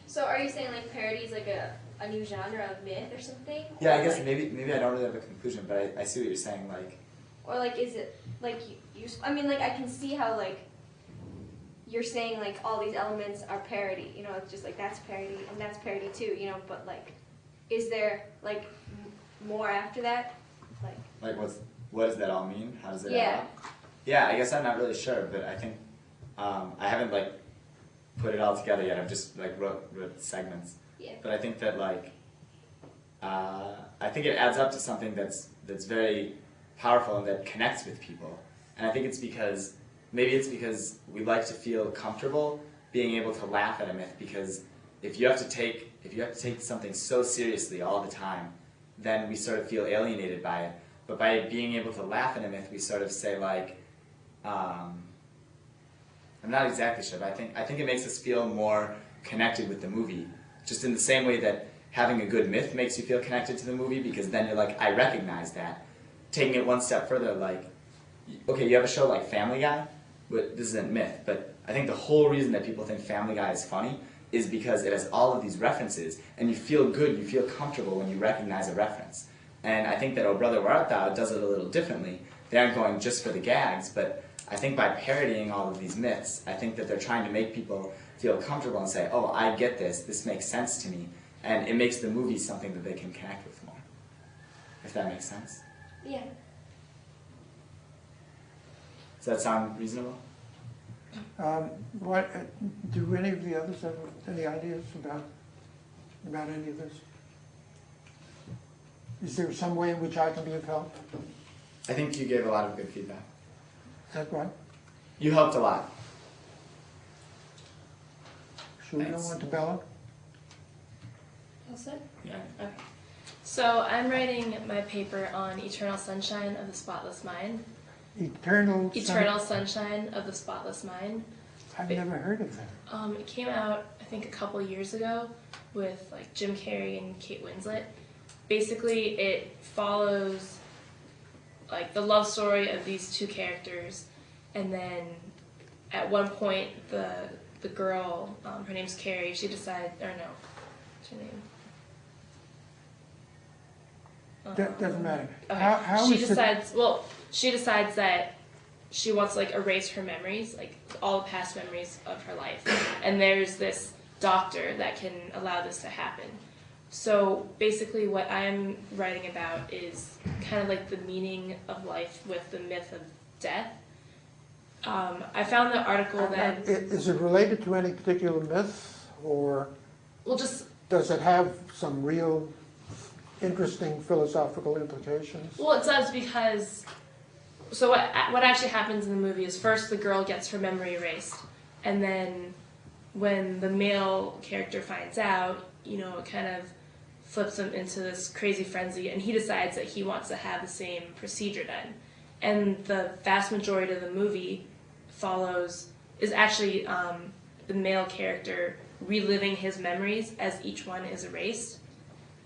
So are you saying parody is a new genre of myth or something? Yeah, I guess maybe I don't really have a conclusion, but I see what you're saying. Or is it useful? I mean, I can see how you're saying all these elements are parody. It's just that's parody and that's parody too. But is there more after that? What does that all mean? How does it add Yeah. up? Yeah, I guess I'm not really sure, but I think I haven't put it all together yet. I've just wrote segments. Yeah. But I think that I think it adds up to something that's very powerful and that connects with people. And I think it's because we like to feel comfortable being able to laugh at a myth, because if you have to take something so seriously all the time, then we sort of feel alienated by it. But by being able to laugh at a myth, we sort of say I'm not exactly sure, but I think it makes us feel more connected with the movie. Just in the same way that having a good myth makes you feel connected to the movie, because then you're I recognize that. Taking it one step further, okay, you have a show like Family Guy, but this isn't myth, but I think the whole reason that people think Family Guy is funny is because it has all of these references, and you feel good, you feel comfortable when you recognize a reference. And I think that Oh Brother, Where Art Thou does it a little differently. They aren't going just for the gags, but I think by parodying all of these myths, I think that they're trying to make people feel comfortable and say, oh, I get this makes sense to me, and it makes the movie something that they can connect with more, if that makes sense. Yeah. Does that sound reasonable? What do any of the others have any ideas about any of this? Is there some way in which I can be of help? I think you gave a lot of good feedback. Is that right? You helped a lot. Should we go on to Bella? All set? Yeah. Okay. So I'm writing my paper on Eternal Sunshine of the Spotless Mind. Eternal Sunshine of the Spotless Mind. I've never heard of that. It came out, I think, a couple years ago with like Jim Carrey and Kate Winslet. Basically, it follows like the love story of these two characters, and then at one point the girl, her name's Carrie, she decides, or no, what's her name? Doesn't matter. Okay. How she is it- decides. Well, she decides that she wants to like erase her memories, like all the past memories of her life. And there's this doctor that can allow this to happen. So basically, what I'm writing about is kind of like the meaning of life with the myth of death. I found the article that Is it related to any particular myth, or just does it have some real interesting philosophical implications? well, it does because. So what actually happens in the movie is first the girl gets her memory erased, and then when the male character finds out, it kind of flips him into this crazy frenzy, and he decides that he wants to have the same procedure done. And the vast majority of the movie is actually the male character reliving his memories as each one is erased.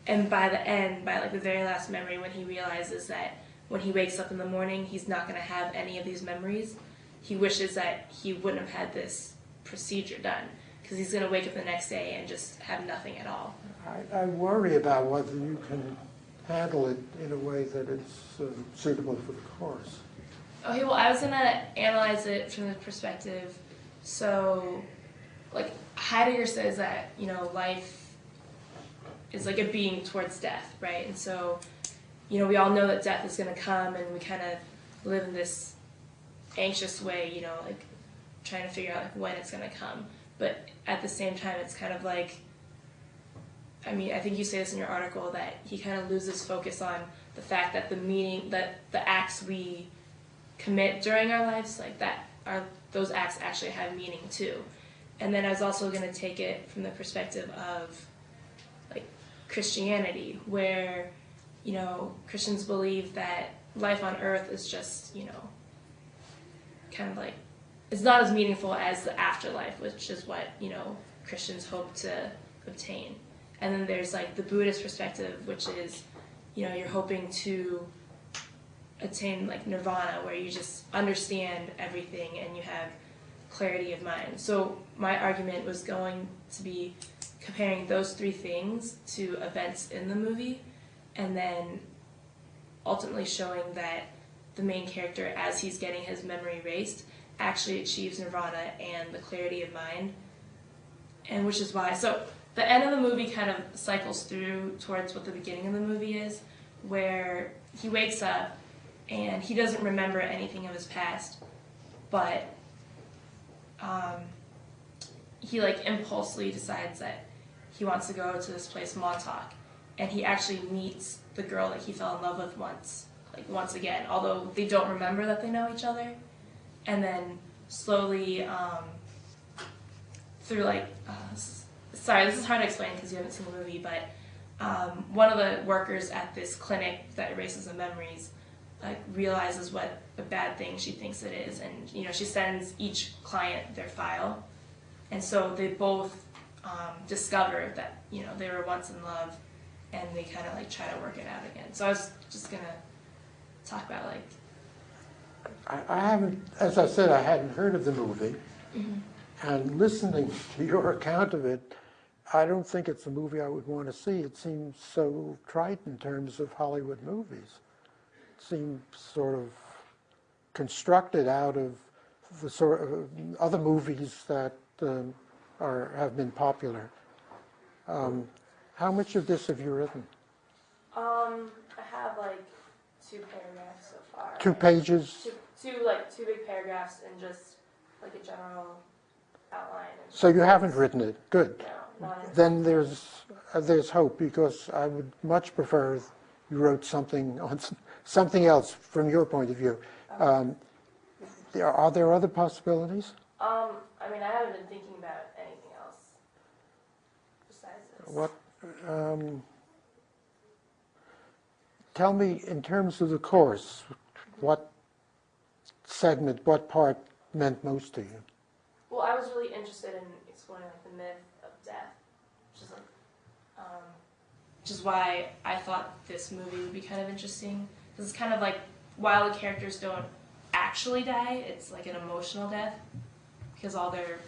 And by the end, by like the very last memory, when he realizes that when he wakes up in the morning, he's not going to have any of these memories, he wishes that he wouldn't have had this procedure done, because he's going to wake up the next day and just have nothing at all. I worry about whether you can handle it in a way that is suitable for the course. Okay, well, I was going to analyze it from the perspective, so, like, Heidegger says that, life is like a being towards death, right? And so, we all know that death is going to come, and we kind of live in this anxious way, like, trying to figure out, like, when it's going to come. But at the same time, it's kind of like, I think you say this in your article, that he kind of loses focus on the fact that the acts we commit during our lives, like those acts actually have meaning too. And then I was also going to take it from the perspective of like Christianity, where Christians believe that life on earth is just kind of like it's not as meaningful as the afterlife, which is what Christians hope to obtain. And then there's like the Buddhist perspective, which is you're hoping to attain like nirvana, where you just understand everything and you have clarity of mind. So my argument was going to be comparing those three things to events in the movie, and then ultimately showing that the main character, as he's getting his memory erased, actually achieves nirvana and the clarity of mind. And which is why, so the end of the movie kind of cycles through towards what the beginning of the movie is, where he wakes up and he doesn't remember anything of his past, but he like impulsively decides that he wants to go to this place, Montauk, and he actually meets the girl that he fell in love with once again, although they don't remember that they know each other. And then slowly through like sorry, this is hard to explain because you haven't seen the movie, but one of the workers at this clinic that erases the memories like realizes what a bad thing she thinks it is, and she sends each client their file, and so they both discover that they were once in love, and they kind of like try to work it out again. So I was just gonna talk about like I haven't, as I said, I hadn't heard of the movie, and listening to your account of it, I don't think it's a movie I would want to see. It seems so trite in terms of Hollywood movies. It seems sort of constructed out of the sort of other movies that have been popular. How much of this have you written? I have like 2 paragraphs so far. 2 pages? Two big paragraphs. paragraphs and just like a general outline. And So you haven't written it. Good. no, not in- Then there's hope, because I would much prefer if you wrote something on something else from your point of view. Are there other possibilities? I mean, I haven't been thinking about anything else besides this. What? Tell me, in terms of the course, what segment, what part meant most to you? Well, I was really interested in exploring like the myth of death, which is why I thought this movie would be kind of interesting. Because it's kind of like, while the characters don't actually die, it's like an emotional death, because all their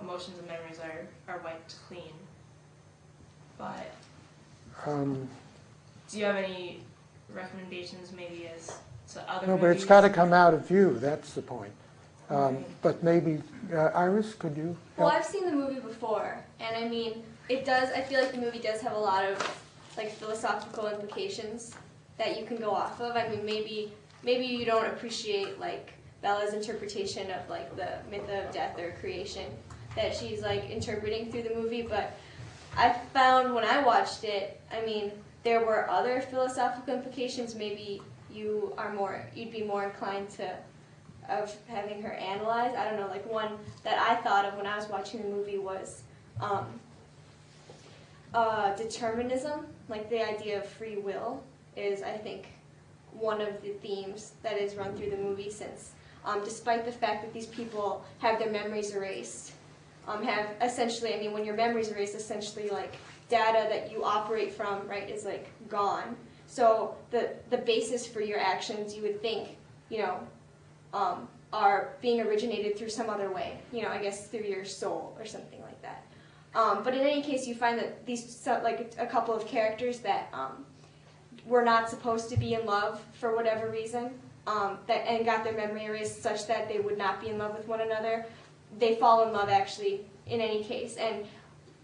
emotions and memories are wiped clean. But do you have any recommendations maybe as to other No, movies? but it's got to come out of you. That's the point. Right. But maybe, Iris, could you Well, help? I've seen the movie before, and I mean, it does. I feel like the movie does have a lot of like philosophical implications that you can go off of. I mean, maybe you don't appreciate like Bella's interpretation of like the myth of death or creation that she's like interpreting through the movie, but I found when I watched it, I mean, there were other philosophical implications. Maybe you'd be more inclined to of having her analyze. I don't know, like one that I thought of when I was watching the movie was determinism. Like the idea of free will is, I think, one of the themes that is run through the movie, since despite the fact that these people have their memories erased, have essentially, I mean, when your memory's erased, essentially like data that you operate from, right, is like gone. So the basis for your actions, you would think, are being originated through some other way, I guess through your soul or something like that. But in any case, you find that these, like a couple of characters that were not supposed to be in love for whatever reason, and got their memory erased such that they would not be in love with one another, they fall in love actually in any case. And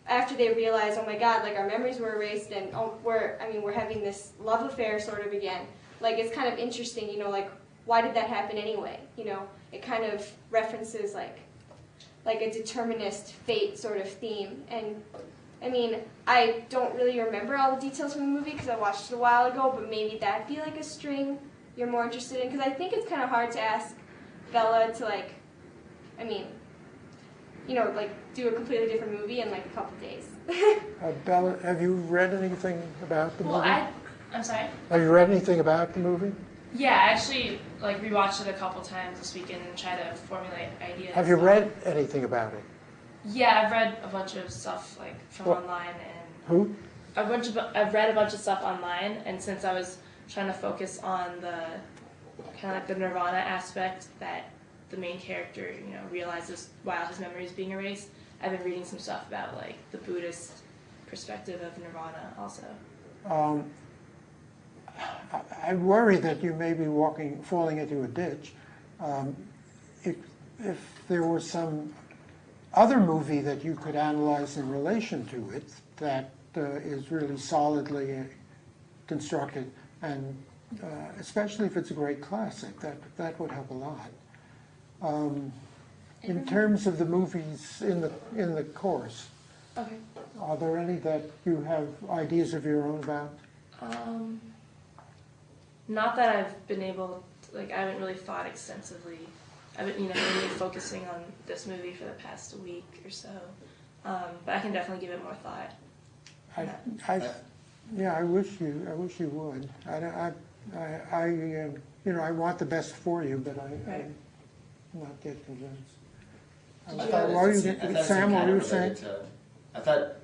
after they realize, oh my God, like our memories were erased, and we're having this love affair sort of again. Like it's kind of interesting, like why did that happen anyway? It kind of references like a determinist fate sort of theme. And I mean, I don't really remember all the details from the movie because I watched it a while ago, but maybe that'd be like a string you're more interested in, because I think it's kind of hard to ask Bella to like do a completely different movie in like a couple days. Bella, have you read anything about the movie? I'm sorry? Have you read anything about the movie? Yeah, I actually like rewatched it a couple times this weekend and tried to formulate ideas. Have you read anything about it? Yeah, I've read a bunch of stuff like from online and Who? I've read a bunch of stuff online, and since I was trying to focus on the kind of like the nirvana aspect that the main character, realizes while his memory is being erased, I've been reading some stuff about like the Buddhist perspective of nirvana also. I worry that you may be falling into a ditch. If there was some other movie that you could analyze in relation to it that is really solidly constructed, and especially if it's a great classic, that would help a lot. In terms of the movies in the course, Okay. are there any that you have ideas of your own about? Not that I've been able to, I haven't really thought extensively. I've been, really focusing on this movie for the past week or so. But I can definitely give it more thought. I wish you would. I want the best for you, but I'm not yet convinced. Sam, what were you saying? I thought,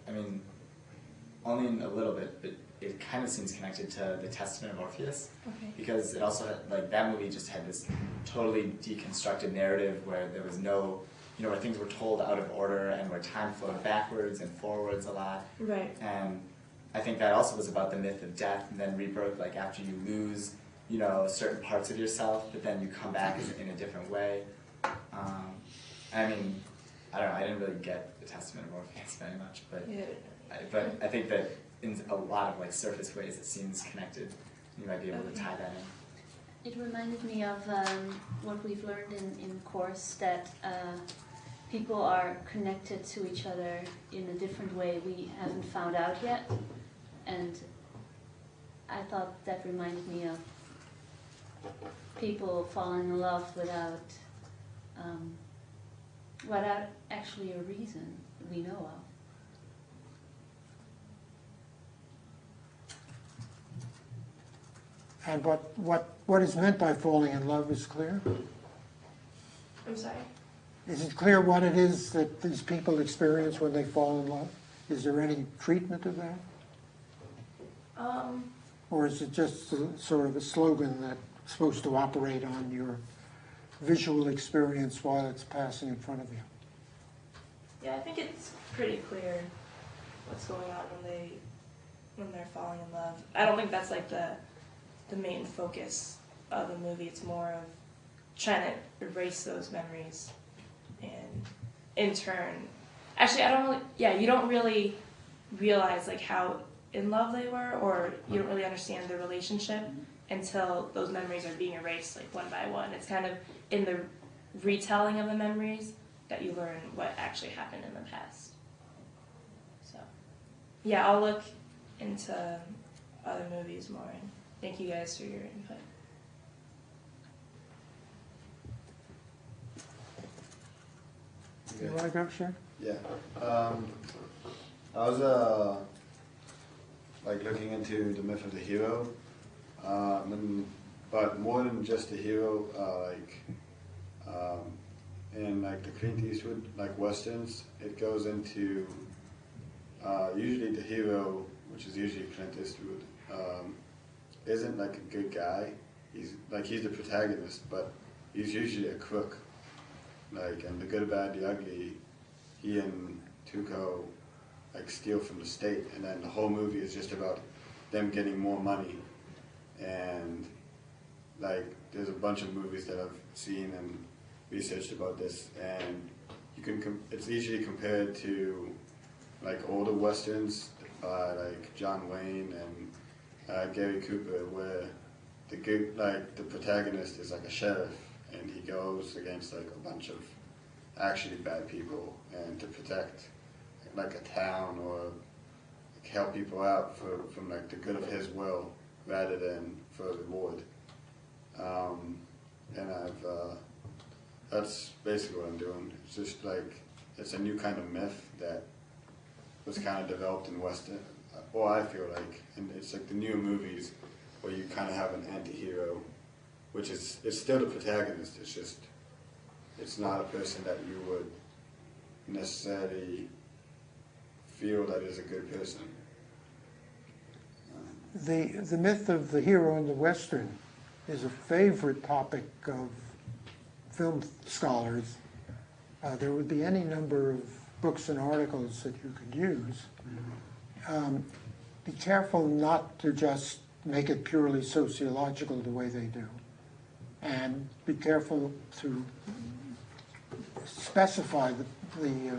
only a little bit, but it kind of seems connected to The Testament of Orpheus. Okay. Because it also had, that movie just had this totally deconstructed narrative where there was no, where things were told out of order and where time flowed backwards and forwards a lot. Right. And I think that also was about the myth of death and then rebirth, after you lose, certain parts of yourself, but then you come back in a different way. I don't know, I didn't really get The Testament of Orpheus very much, but I think that in a lot of surface ways it seems connected. You might be able to tie that in. It reminded me of what we've learned in course, that people are connected to each other in a different way we haven't found out yet. And I thought that reminded me of people falling in love without actually a reason we know of. And what is meant by falling in love is clear? I'm sorry? Is it clear what it is that these people experience when they fall in love? Is there any treatment of that? Or is it just sort of a slogan that's supposed to operate on your visual experience while it's passing in front of you? Yeah, I think it's pretty clear what's going on when they're falling in love. I don't think that's like the main focus of the movie. It's more of trying to erase those memories, and in turn, actually, you don't really realize like how in love they were, or you don't really understand the relationship until those memories are being erased like one by one. It's kind of in the retelling of the memories that you learn what actually happened in the past. So, yeah, I'll look into other movies more, and thank you guys for your input. You want to go, Sher? Yeah. I was like looking into the myth of the hero, but more than just the hero, in like the Clint Eastwood like westerns, it goes into usually the hero, which is usually Clint Eastwood, isn't like a good guy. He's the protagonist, but he's usually a crook. Like, and the good, bad, the ugly, he and Tuco like steal from the state, and then the whole movie is just about them getting more money. And like, there's a bunch of movies that I've seen and researched about this, and you can it's easily compared to like older westerns by like John Wayne and Gary Cooper, where the protagonist is like a sheriff, and he goes against like a bunch of actually bad people and to protect like a town or like help people out from like the good of his will rather than for a reward. And that's basically what I'm doing. It's just like, it's a new kind of myth that was kind of developed in Western, or I feel like, and it's like the newer movies where you kind of have an anti-hero, which is, it's still the protagonist, it's just, it's not a person that you would necessarily feel that is a good person. The myth of the hero in the Western is a favorite topic of film scholars. There would be any number of books and articles that you could use. Be careful not to just make it purely sociological the way they do. And be careful to specify the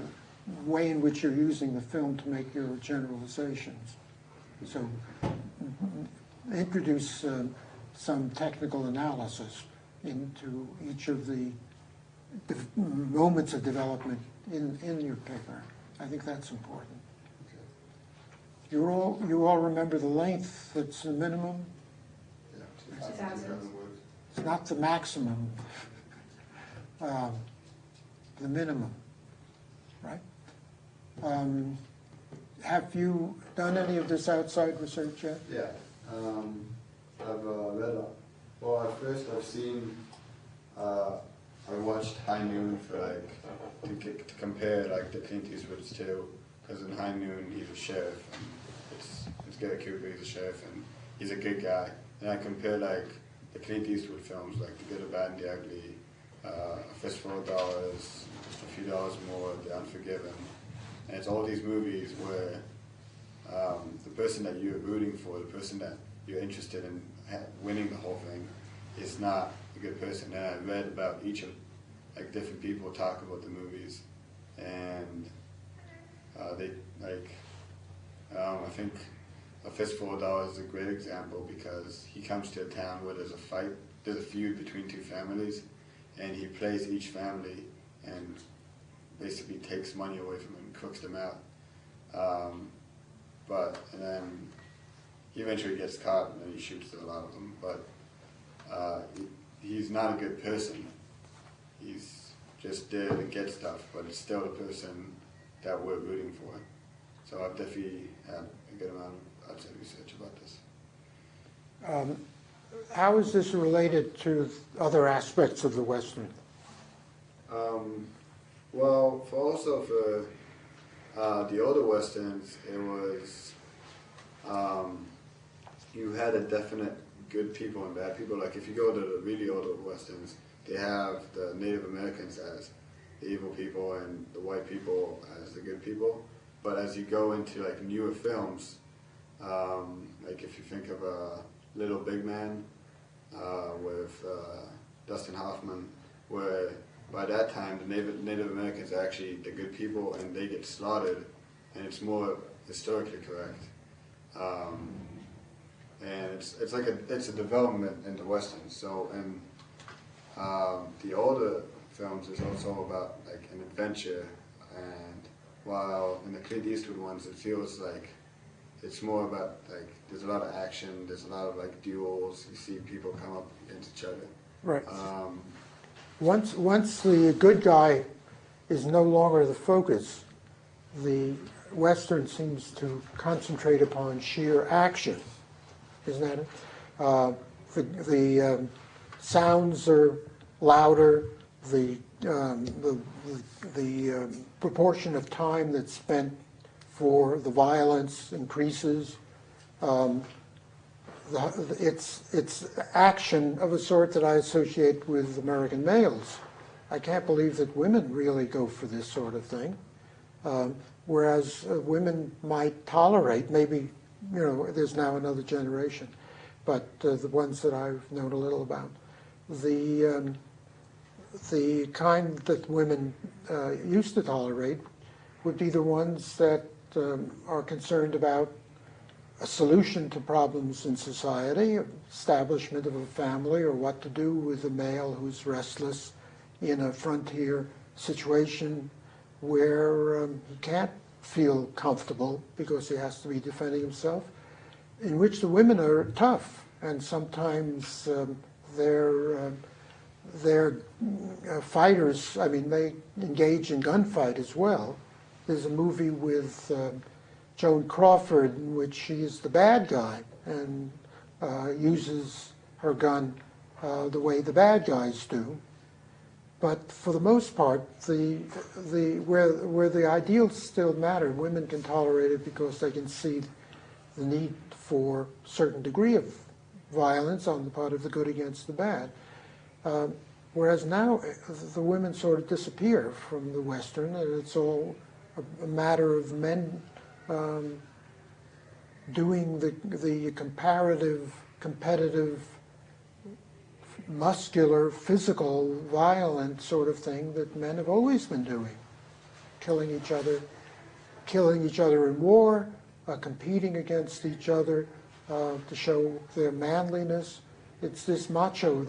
way in which you're using the film to make your generalizations. So introduce some technical analysis into each of the moments of development in your paper. I think that's important. You all remember the length that's the minimum? Yeah, 2,000 words. It's not the maximum, the minimum, right? Have you done any of this outside research yet? Yeah. I've read, well, at first I've seen, I watched High Noon for like, to compare like the Clint Eastwood's too, because in High Noon he's a sheriff, and it's Gary Cooper, he's a sheriff, and he's a good guy. And I compare like the Clint Eastwood films, like The Good, the Bad, and the Ugly, A Fistful of Dollars, Just a Few Dollars More, The Unforgiven, and it's all these movies where the person that you're rooting for, the person that you're interested in winning the whole thing, is not a good person. And I read about each of like different people talk about the movies, and they like I think A Fistful of Dollars is a great example because he comes to a town where there's a fight. there's a feud between two families, and he plays each family and basically takes money away from them and cooks them out. And then he eventually gets caught and then he shoots a lot of them. But he's not a good person. He's just there to get stuff, but it's still the person that we're rooting for. So I've definitely had a good amount of outside research about this. How is this related to other aspects of the Western? Well, for the older Westerns, it was, you had a definite good people and bad people. Like if you go to the really older Westerns, they have the Native Americans as the evil people and the white people as the good people. But as you go into like newer films, like if you think of Little Big Man with Dustin Hoffman, where by that time the Native Americans are actually the good people and they get slaughtered, and it's more historically correct. And it's like it's a development in the Westerns. So in the older films is also about like an adventure, and while in the Clint Eastwood ones it feels like it's more about like there's a lot of action, there's a lot of like duels, you see people come up against each other. Right. Once the good guy is no longer the focus, the Western seems to concentrate upon sheer action. Isn't that it? The sounds are louder. The proportion of time that's spent for the violence increases. It's action of a sort that I associate with American males. I can't believe that women really go for this sort of thing, whereas women might tolerate, maybe, there's now another generation, but the ones that I've known a little about, the kind that women used to tolerate would be the ones that are concerned about a solution to problems in society, establishment of a family, or what to do with a male who's restless in a frontier situation where he can't feel comfortable because he has to be defending himself, in which the women are tough, and sometimes they're fighters. I mean, they engage in gunfight as well. There's a movie with Joan Crawford in which she is the bad guy and uses her gun the way the bad guys do. But for the most part, where the ideals still matter, women can tolerate it because they can see the need for a certain degree of violence on the part of the good against the bad. Whereas now the women sort of disappear from the Western, and it's all a matter of men doing the comparative, competitive, muscular, physical, violent sort of thing that men have always been doing. Killing each other in war, competing against each other to show their manliness. It's this macho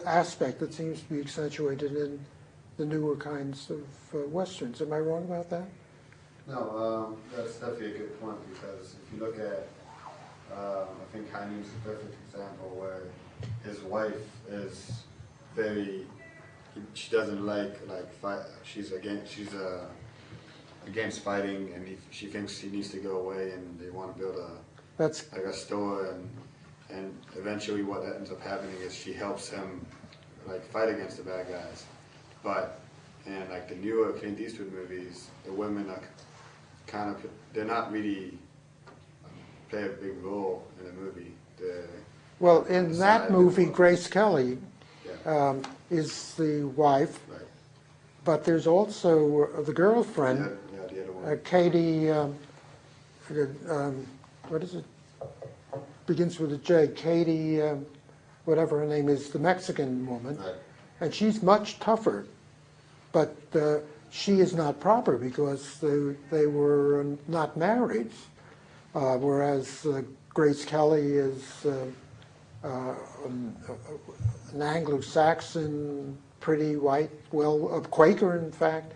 aspect that seems to be accentuated in the newer kinds of Westerns. Am I wrong about that? No, that's definitely a good point, because if you look at, I think Heinein's a perfect example where his wife is she doesn't like fight. She's against fighting, and she thinks he needs to go away, and they want to build a store, and eventually what ends up happening is she helps him fight against the bad guys. But in the newer Clint Eastwood movies, the women are they're not really play a big role in the movie. Well, in that movie, Grace Kelly is the wife, right. But there's also the girlfriend, the other one. Katie, what is it? Begins with a J. Katie, whatever her name is, the Mexican woman. Right. And she's much tougher, but she is not proper because they were not married, whereas Grace Kelly is an Anglo-Saxon, pretty white, well, a Quaker in fact,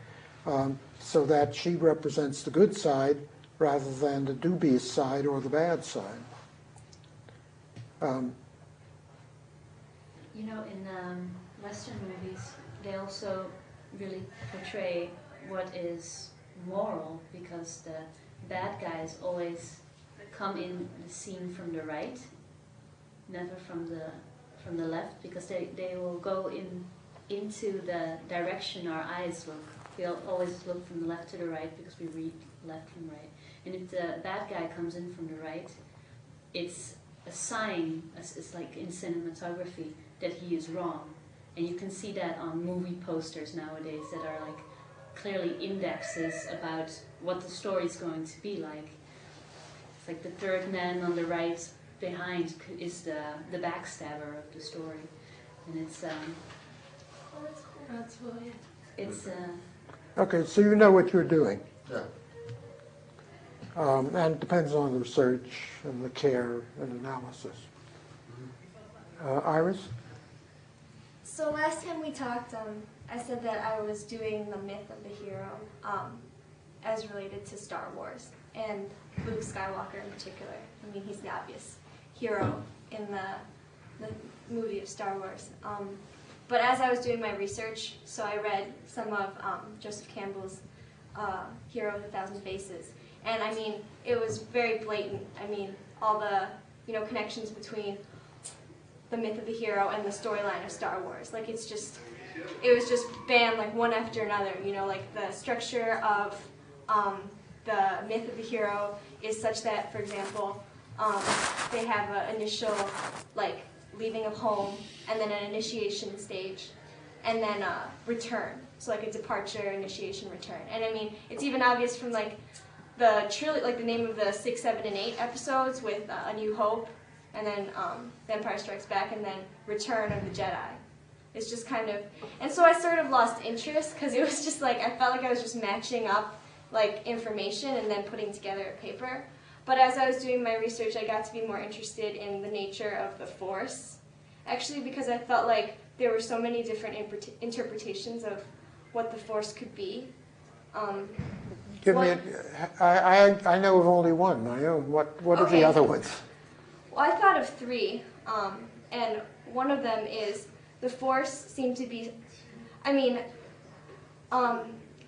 so that she represents the good side rather than the dubious side or the bad side. You know, in Western movies, they also really portray what is moral, because the bad guys always come in the scene from the right, never from the left, because they will go into the direction our eyes look. We'll always look from the left to the right because we read left from right. And if the bad guy comes in from the right, it's a sign, it's like in cinematography, that he is wrong. And you can see that on movie posters nowadays that are like clearly indexes about what the story is going to be like. It's like the third man on the right behind is the backstabber of the story. And it's That's why. it's Okay, so you know what you're doing. Yeah. And it depends on the research and the care and analysis. Iris? So last time we talked, I said that I was doing the myth of the hero as related to Star Wars, and Luke Skywalker in particular. I mean, he's the obvious hero in the movie of Star Wars. But as I was doing my research, so I read some of Joseph Campbell's Hero of a Thousand Faces. And I mean, it was very blatant. I mean, all the connections between the myth of the hero and the storyline of Star Wars. Like it was just bam, like one after another. Like the structure of the myth of the hero is such that, for example, they have an initial like leaving of home, and then an initiation stage, and then a return. So like a departure, initiation, return. And I mean, it's even obvious from like the trilogy, like the name of the 6, 7, and 8 episodes with A New Hope, and then The Empire Strikes Back, and then Return of the Jedi. It's just kind of, and so I sort of lost interest because it was just like, I felt like I was just matching up like information and then putting together a paper. But as I was doing my research, I got to be more interested in the nature of the Force, actually, because I felt like there were so many different interpretations of what the Force could be. Give me I know of only one, my own. What are the other ones? Well, I thought of 3, and one of them is the Force seemed to be, I mean,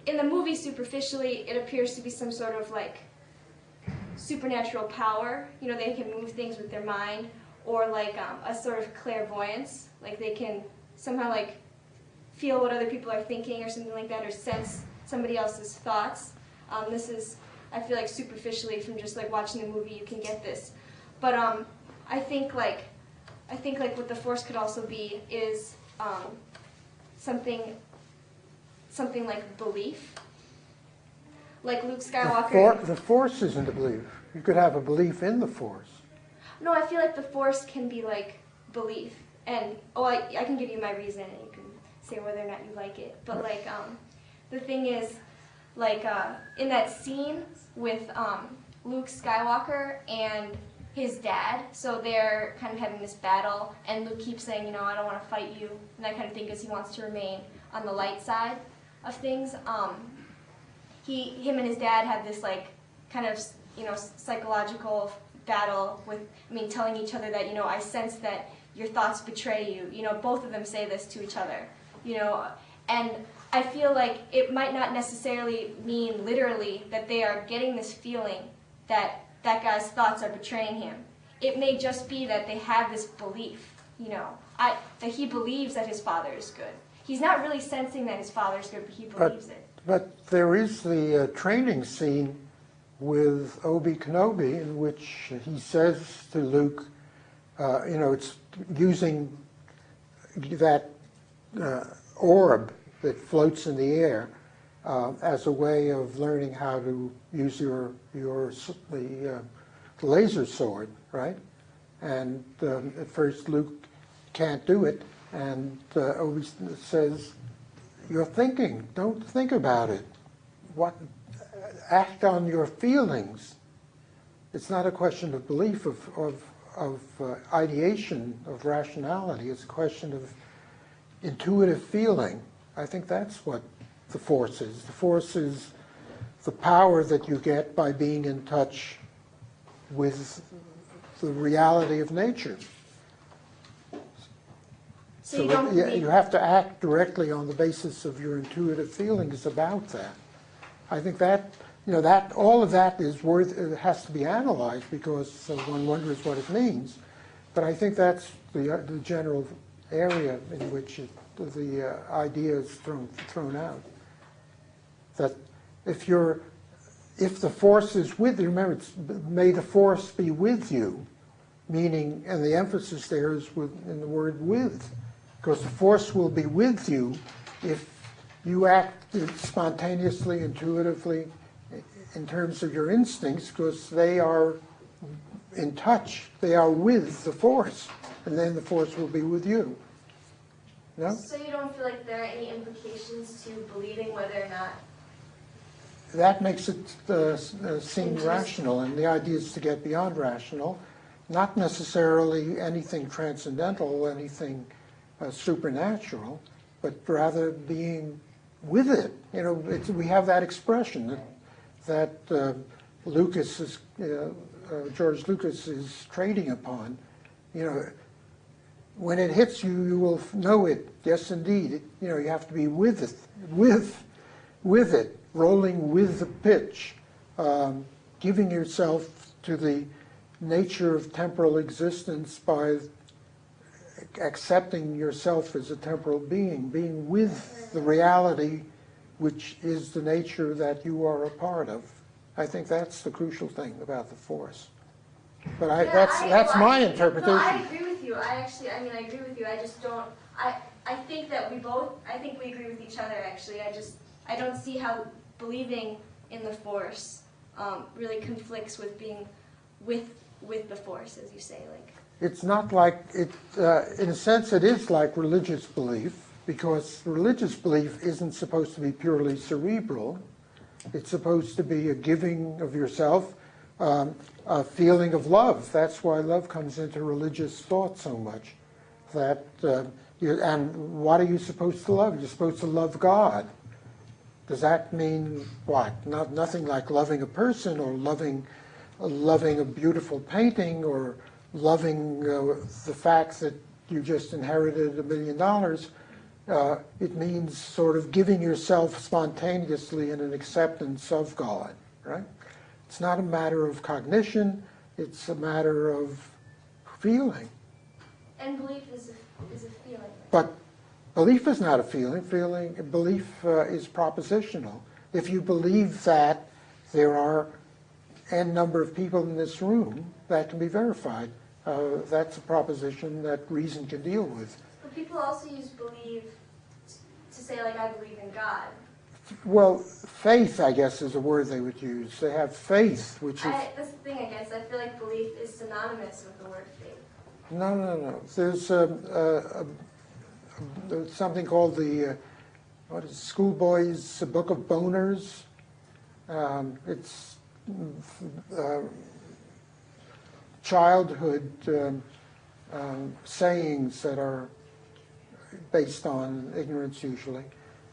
in the movie superficially, it appears to be some sort of like supernatural power. They can move things with their mind, or like a sort of clairvoyance, like they can somehow like feel what other people are thinking or something like that, or sense somebody else's thoughts. This is, I feel like superficially from just like watching the movie you can get this. But I think like what the Force could also be is something like belief. Like Luke Skywalker. The Force isn't a belief. You could have a belief in the Force. No, I feel like the Force can be like belief. And I can give you my reason, and you can say whether or not you like it. But like the thing is, like in that scene with Luke Skywalker and his dad, so they're kind of having this battle, and Luke keeps saying, I don't want to fight you, and that kind of thing, because he wants to remain on the light side of things. Him and his dad have this like kind of psychological battle with, telling each other that I sense that your thoughts betray you. Both of them say this to each other. And I feel like it might not necessarily mean literally that they are getting this feeling that that guy's thoughts are betraying him. It may just be that they have this belief, that he believes that his father is good. He's not really sensing that his father is good, but he believes it. But there is the training scene with Obi Kenobi in which he says to Luke, it's using that orb that floats in the air as a way of learning how to use the laser sword, right? And at first Luke can't do it, and Obi says, "You're thinking. Don't think about it. Act on your feelings." It's not a question of belief, of ideation of rationality. It's a question of intuitive feeling. I think that's what the force is. The force is the power that you get by being in touch with the reality of nature. So you don't believe... you have to act directly on the basis of your intuitive feelings about that. I think that, that all of that is it has to be analyzed because one wonders what it means. But I think that's the general area in which the idea is thrown out. That if the force is with you, remember, may the force be with you, meaning, and the emphasis there is in the word with, because the force will be with you if you act spontaneously, intuitively, in terms of your instincts, because they are in touch, they are with the force, and then the force will be with you. No? So you don't feel like there are any implications to believing whether or not... That makes it seem rational, and the idea is to get beyond rational, not necessarily anything transcendental, anything supernatural, but rather being with it. We have that expression that Lucas is, George Lucas is trading upon. When it hits you, you will know it. Yes, indeed. You have to be with it, with it, rolling with the pitch, giving yourself to the nature of temporal existence by accepting yourself as a temporal being with the reality which is the nature that you are a part of. I think that's the crucial thing about the force. But that's my interpretation. No, I agree with you. I agree with you. I just don't, I think that I think we agree with each other, actually. I don't see how believing in the force really conflicts with being with the force, as you say. It's not like it. In a sense, it is like religious belief, because religious belief isn't supposed to be purely cerebral. It's supposed to be a giving of yourself, a feeling of love. That's why love comes into religious thought so much. And what are you supposed to love? You're supposed to love God. Does that mean what? Nothing like loving a person or loving a beautiful painting or loving the fact that you just inherited $1 million. It means sort of giving yourself spontaneously in an acceptance of God, right? It's not a matter of cognition, it's a matter of feeling. And belief is a feeling. But belief is not a feeling. Belief is propositional. If you believe that there are n number of people in this room, that can be verified. That's a proposition that reason can deal with. But people also use believe to say, I believe in God. Well, faith, I guess, is a word they would use. They have faith, which is... That's the thing, I guess. I feel like belief is synonymous with the word faith. No. There's something called the, Schoolboy's Book of Boners. It's childhood sayings that are based on ignorance usually.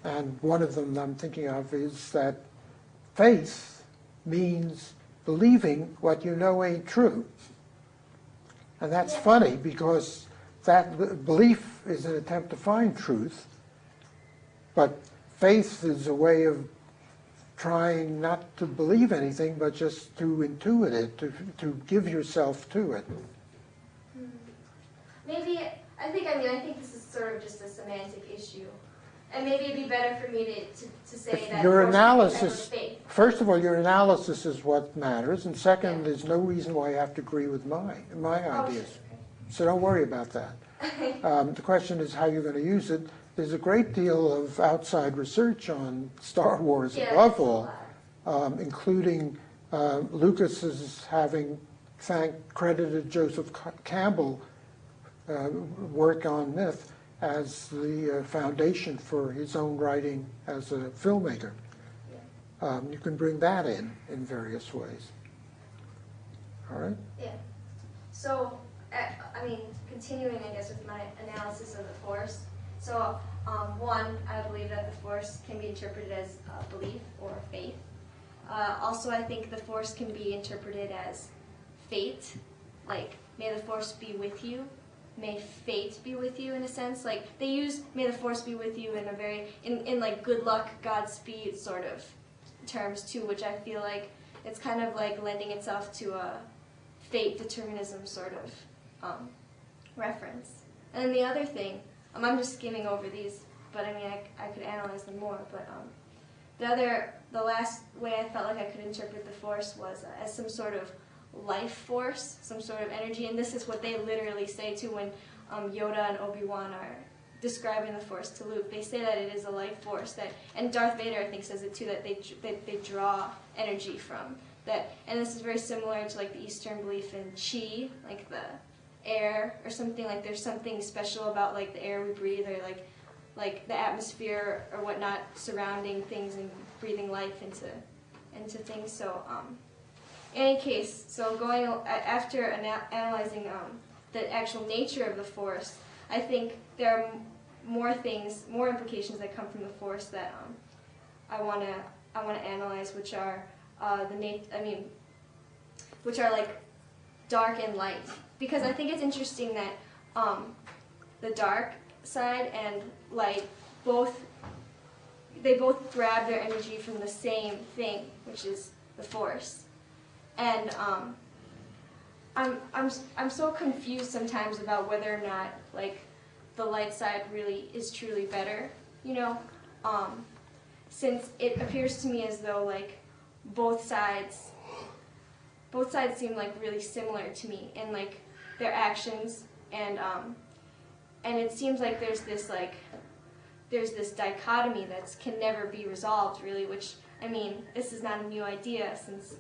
And one of them I'm thinking of is that faith means believing what you know ain't true. And that's funny because that belief is an attempt to find truth, but faith is a way of trying not to believe anything, but just to intuit it, to give yourself to it. Maybe, I think this is sort of just a semantic issue. And maybe it'd be better for me to say that your analysis, faith. first of all, your analysis is what matters, and second, there's no reason why you have to agree with my ideas. Sure. So don't worry about that. The question is how you're going to use it. There's a great deal of outside research on Star Wars above all, including Lucas having credited Joseph Campbell work on myth as the foundation for his own writing as a filmmaker. You can bring that in various ways. All right? Yeah. So I mean, continuing, I guess, with my analysis of the force. So, one, I believe that the force can be interpreted as belief or faith. Also, I think the force can be interpreted as fate, like, may the force be with you, may fate be with you, in a sense. Like, they use may the force be with you in a very, in like, good luck, Godspeed sort of terms, too, which I feel like it's kind of like lending itself to a fate determinism sort of reference. And then the other thing, I'm just skimming over these, but I mean, I could analyze them more, but the last way I felt like I could interpret the force was as some sort of life force, some sort of energy, and this is what they literally say too when Yoda and Obi-Wan are describing the force to Luke. They say that it is a life force, that, and Darth Vader I think says it too, that they draw energy from that, and this is very similar to like the Eastern belief in chi, like the air or something. Like there's something special about like the air we breathe, or like the atmosphere or whatnot surrounding things and breathing life into things. So in any case, so going after analyzing the actual nature of the force, I think there are more things, more implications that come from the force that I want to analyze, which are which are like dark and light, because I think it's interesting that the dark side and light both grab their energy from the same thing, which is the force. And I'm so confused sometimes about whether or not like the light side really is truly better, you know, since it appears to me as though like both sides seem like really similar to me in like their actions, and it seems like there's this dichotomy that can never be resolved really, which, I mean, this is not a new idea since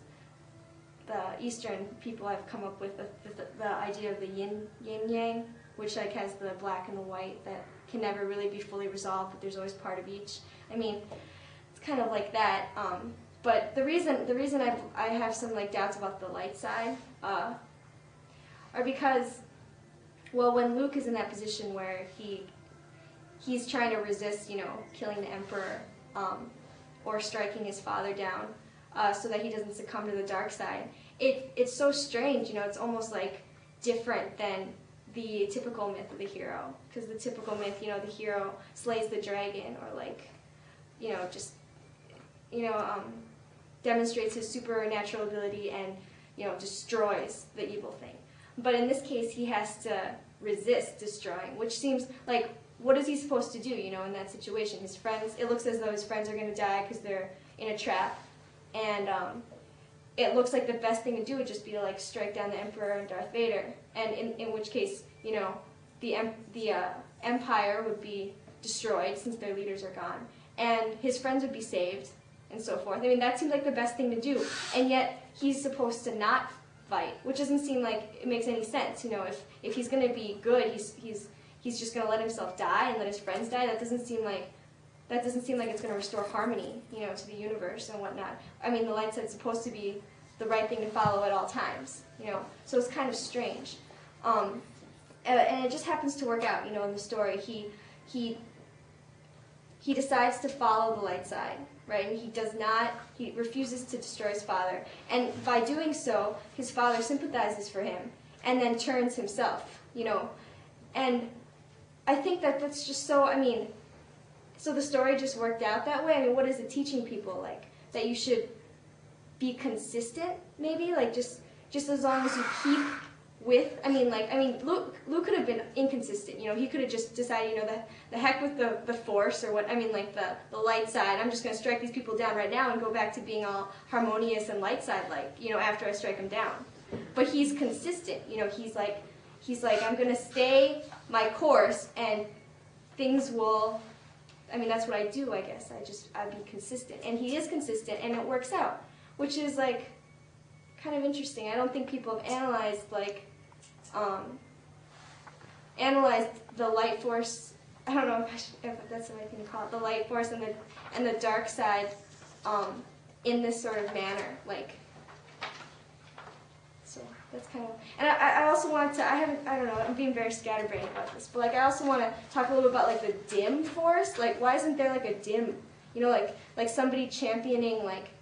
the Eastern people have come up with the idea of the yin-yang, which like has the black and the white that can never really be fully resolved, but there's always part of each. I mean, it's kind of like that. But the reason I have some like doubts about the light side are because, well, when Luke is in that position where he's trying to resist, you know, killing the Emperor or striking his father down so that he doesn't succumb to the dark side, it's so strange, you know, it's almost like different than the typical myth of the hero, because the typical myth, you know, the hero slays the dragon or like, you know, just, you know, demonstrates his supernatural ability and, you know, destroys the evil thing. But in this case, he has to resist destroying, which seems like, what is he supposed to do, you know, in that situation? His friends, it looks as though his friends are going to die because they're in a trap, and it looks like the best thing to do would just be to like strike down the Emperor and Darth Vader, and in which case, you know, the Empire would be destroyed since their leaders are gone, and his friends would be saved, and so forth. I mean, that seems like the best thing to do, and yet he's supposed to not fight, which doesn't seem like it makes any sense. You know, if he's going to be good, he's just going to let himself die and let his friends die. That doesn't seem like it's going to restore harmony, you know, to the universe and whatnot. I mean, the light side's supposed to be the right thing to follow at all times, you know. So it's kind of strange, and it just happens to work out, you know, in the story. He decides to follow the light side, right? And he refuses to destroy his father. And by doing so, his father sympathizes for him and then turns himself, you know. And I think that's just so, I mean, so the story just worked out that way. I mean, what is it teaching people? Like, that you should be consistent, maybe? Like, just as long as you keep with, Luke could have been inconsistent, you know, he could have just decided, you know, the heck with the force, or what, I mean, like the light side, I'm just going to strike these people down right now and go back to being all harmonious and light side like, you know, after I strike them down. But he's consistent, you know, he's like, I'm going to stay my course and things will, I mean, that's what I do, I guess, I'd be consistent. And he is consistent and it works out, which is like, kind of interesting. I don't think people have analyzed the light force. I don't know if that's the right thing to call it. The light force and the dark side in this sort of manner. Like, so That's kind of, and I also wanted to, I don't know, I'm being very scatterbrained about this, but like I also want to talk a little bit about like the dim force. Like, why isn't there like a dim, you know, like somebody championing like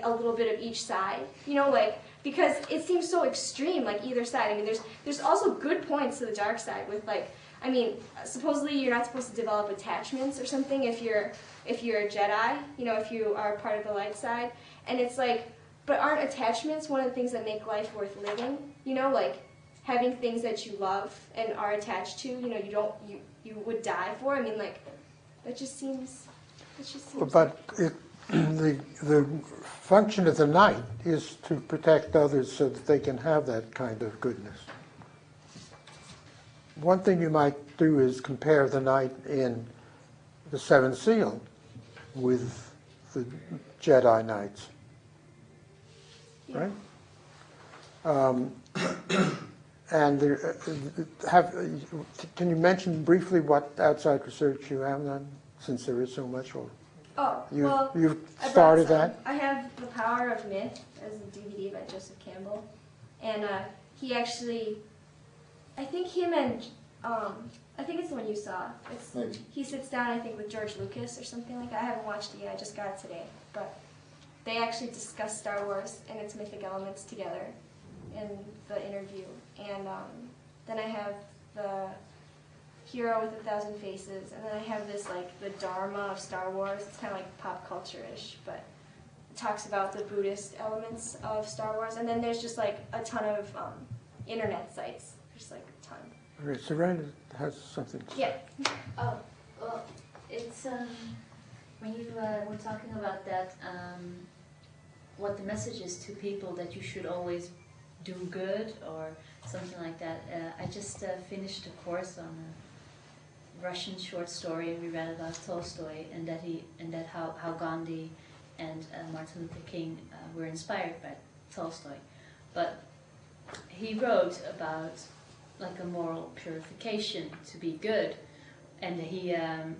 a little bit of each side, you know, like, because it seems so extreme, like either side. I mean, there's also good points to the dark side with like, I mean, supposedly you're not supposed to develop attachments or something if you're a Jedi, you know, if you are part of the light side, and it's like, but aren't attachments one of the things that make life worth living? You know, like having things that you love and are attached to, you know, you would die for. I mean, like, that just seems. But the function of the knight is to protect others so that they can have that kind of goodness. One thing you might do is compare the knight in the Seventh Seal with the Jedi Knights. Yeah. Right? And can you mention briefly what outside research you have done, since there is so much? Or you've started that? I have The Power of Myth as a DVD by Joseph Campbell, and he actually, I think him and I think it's the one you saw. He sits down, I think, with George Lucas or something like that. I haven't watched it yet. I just got it today, but. They actually discuss Star Wars and its mythic elements together in the interview. And then I have the Hero with 1,000 Faces, and then I have this, like, the Dharma of Star Wars. It's kind of like pop culture-ish, but it talks about the Buddhist elements of Star Wars. And then there's just, like, a ton of internet sites. There's, like, a ton. Okay, Serena has something to say. Yeah. Oh, well, it's, when you were talking about that, what the message is to people that you should always do good or something like that. I just finished a course on a Russian short story we read about Tolstoy, and that how Gandhi and Martin Luther King were inspired by Tolstoy. But he wrote about like a moral purification to be good, and he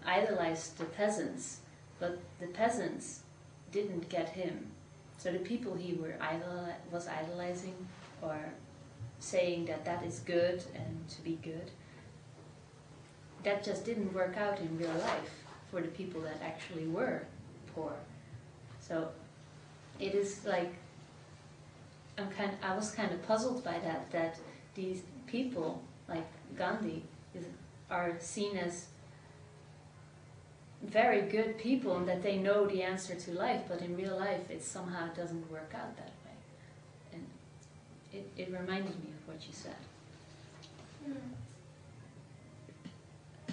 idolized the peasants, but the peasants didn't get him. So the people he was idolizing or saying that is good and to be good, that just didn't work out in real life for the people that actually were poor. So it is like, I was kind of puzzled by that these people like Gandhi are seen as very good people and that they know the answer to life, but in real life it somehow doesn't work out that way. And it reminded me of what you said.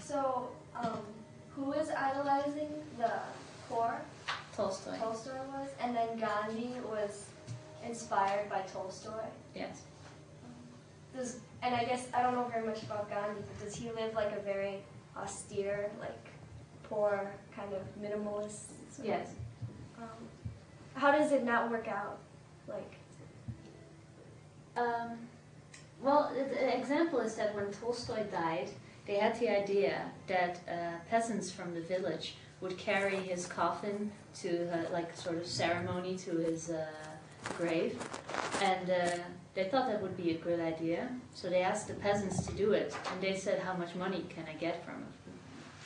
So, who is idolizing the poor? Tolstoy. Tolstoy was, and then Gandhi was inspired by Tolstoy. Yes. And I guess I don't know very much about Gandhi, but does he live like a very austere, like poor, kind of minimalist? Yes. How does it not work out? Like. Well, the example is that when Tolstoy died, they had the idea that peasants from the village would carry his coffin to like a sort of ceremony to his grave, and they thought that would be a good idea. So they asked the peasants to do it, and they said, "How much money can I get from it?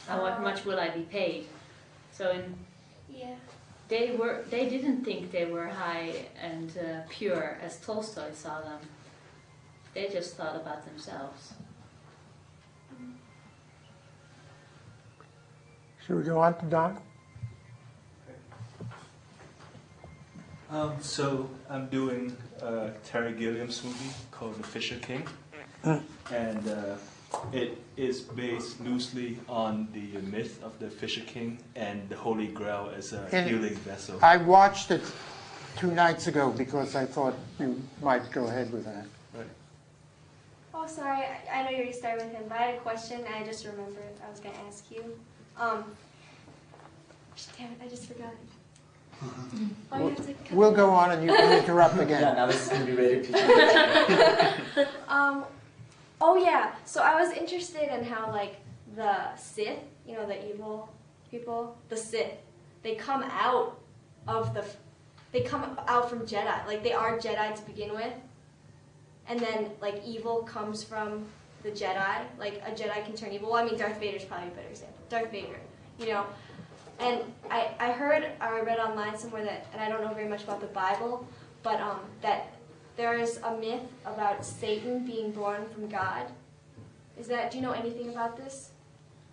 How much will I be paid?" So they didn't think they were high and pure as Tolstoy saw them. They just thought about themselves. Should we go on to Don? So I'm doing Terry Gilliam's movie called The Fisher King, and it is based loosely on the myth of the Fisher King and the Holy Grail as a healing vessel. I watched it 2 nights ago because I thought you might go ahead with that. Right. Oh, sorry. I know you already started with him, but I had a question, and I just remembered I was going to ask you. Damn it, I just forgot. We'll go on and you can interrupt again. Yeah, now this is going to be rated PG. Oh yeah, so I was interested in how like the Sith, you know, the evil people, the Sith, they come out from Jedi. Like they are Jedi to begin with. and then like evil comes from the Jedi. Like a Jedi can turn evil. Well, I mean, Darth Vader's probably a better example. Darth Vader, you know. And I heard, or I read online somewhere that, and I don't know very much about the Bible, but that there is a myth about Satan being born from God. Do you know anything about this?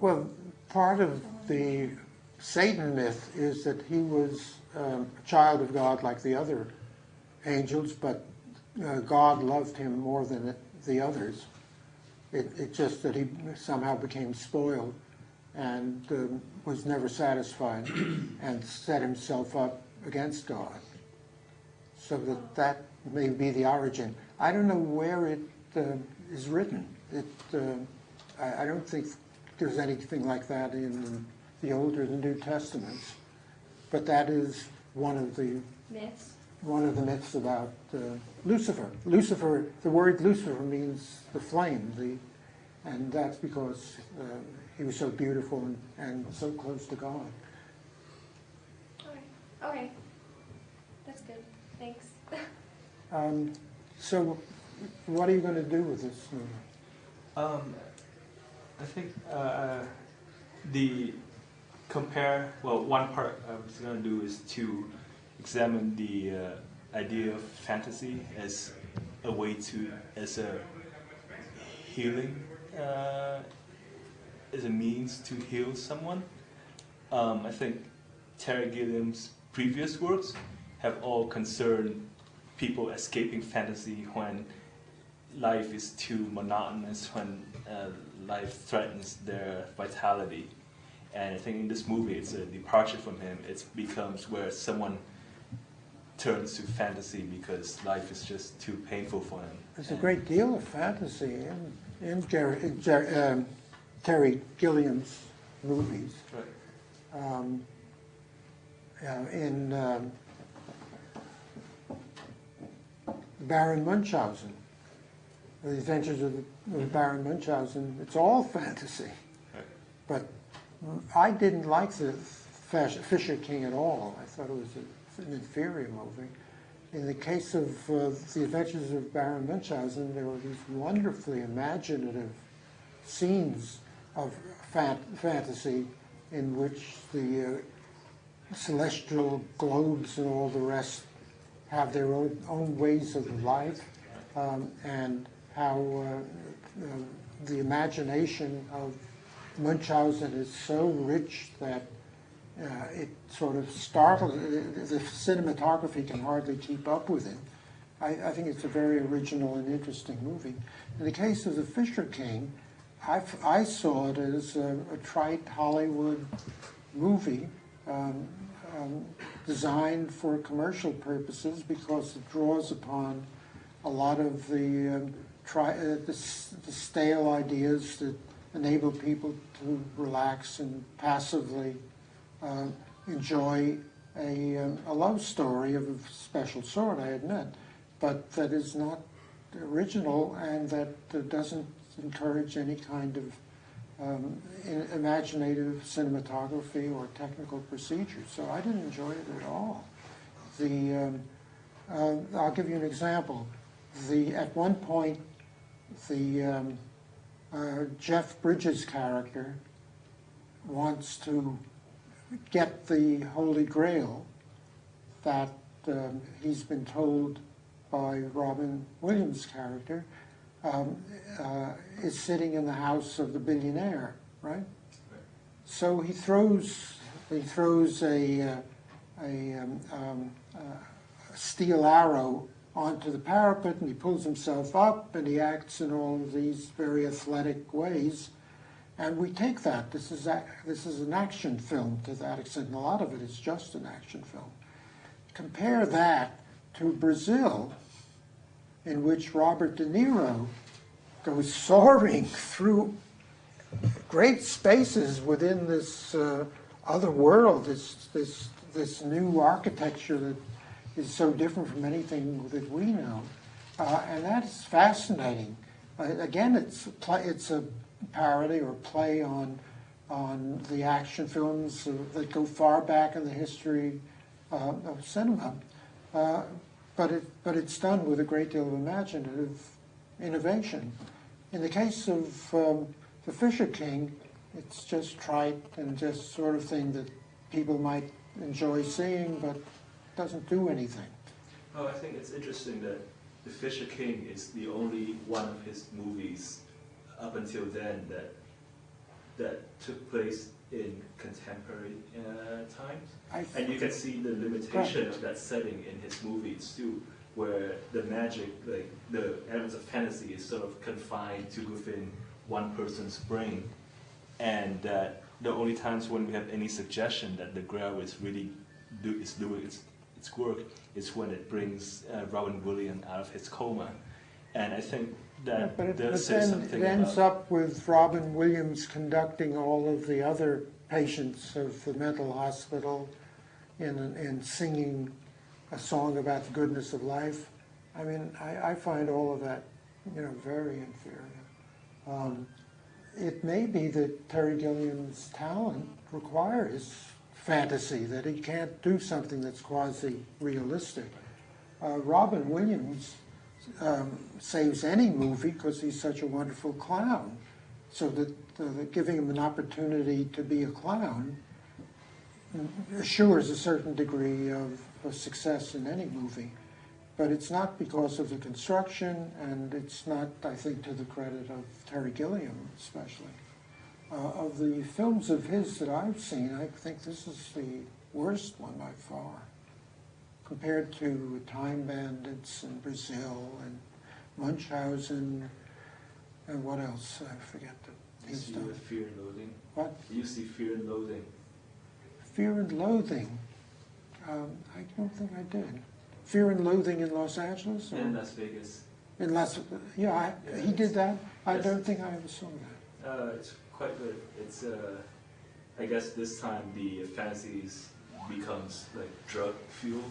Well, part of the Satan myth is that he was a child of God like the other angels, but God loved him more than the others. It's just that he somehow became spoiled and was never satisfied and set himself up against God. So that may be the origin. I don't know where it is written. I don't think there's anything like that in the Old or the New Testaments, but that is one of the Myths. One of the myths about Lucifer. Lucifer, the word Lucifer means the flame, and that's because he was so beautiful and so close to God. Okay. That's good. Thanks. So what are you going to do with this movie? I think one part I was going to do is to examine the idea of fantasy as a way as a healing, as a means to heal someone. I think Terry Gilliam's previous works have all concerned people escaping fantasy when life is too monotonous, when life threatens their vitality. And I think in this movie it's a departure from him. It becomes where someone turns to fantasy because life is just too painful for him. There's a great deal of fantasy in Terry Gilliam's movies. Right. In Baron Munchausen, The Adventures of Baron Munchausen, it's all fantasy. Right. But I didn't like the Fisher King at all. I thought it was an inferior movie. In the case of The Adventures of Baron Munchausen, there were these wonderfully imaginative scenes of fantasy in which the celestial globes and all the rest have their own ways of life, and how the imagination of Munchausen is so rich that it sort of startles. The cinematography can hardly keep up with it. I think it's a very original and interesting movie. In the case of The Fisher King, I saw it as a trite Hollywood movie designed for commercial purposes because it draws upon a lot of the stale ideas that enable people to relax and passively enjoy a love story of a special sort, I admit, but that is not original and that doesn't encourage any kind of imaginative cinematography or technical procedure. So I didn't enjoy it at all. I'll give you an example. At one point, Jeff Bridges' character wants to get the Holy Grail that he's been told by Robin Williams' character is sitting in the house of the billionaire, right? So he throws a steel arrow onto the parapet, and he pulls himself up, and he acts in all of these very athletic ways. And we take that. This is an action film to that extent. And a lot of it is just an action film. Compare that to Brazil, in which Robert De Niro goes soaring through great spaces within this other world, this new architecture that is so different from anything that we know, and that's fascinating. Again, it's a parody or play on the action films that go far back in the history of cinema, but it's done with a great deal of imaginative innovation. In the case of The Fisher King, it's just trite and just sort of thing that people might enjoy seeing, but doesn't do anything. Oh, I think it's interesting that The Fisher King is the only one of his movies up until then that took place in contemporary times. And you can see the limitation of that setting in his movies too, where the magic, like the elements of fantasy is sort of confined to within one person's brain, and that the only times when we have any suggestion that the Grail is really doing its work is when it brings Robin Williams out of his coma. And I think that does say something it ends about... up with Robin Williams conducting all of the other patients of the mental hospital and singing a song about the goodness of life. I mean, I find all of that, very inferior. It may be that Terry Gilliam's talent requires fantasy, that he can't do something that's quasi-realistic. Robin Williams saves any movie because he's such a wonderful clown. So that giving him an opportunity to be a clown assures a certain degree of success in any movie. But it's not because of the construction, and it's not, I think, to the credit of Terry Gilliam, especially. Of the films of his that I've seen, I think this is the worst one by far, compared to Time Bandits and Brazil and Munchausen and what else? I forget that he's done. You see Fear and Loathing? What? You see Fear and Loathing? Fear and Loathing? I don't think I did. Fear and Loathing in Los Angeles? Or? In Las Vegas. In Las he did that? I don't think I ever saw that. It's quite good. It's, I guess this time the fantasies becomes like drug fuel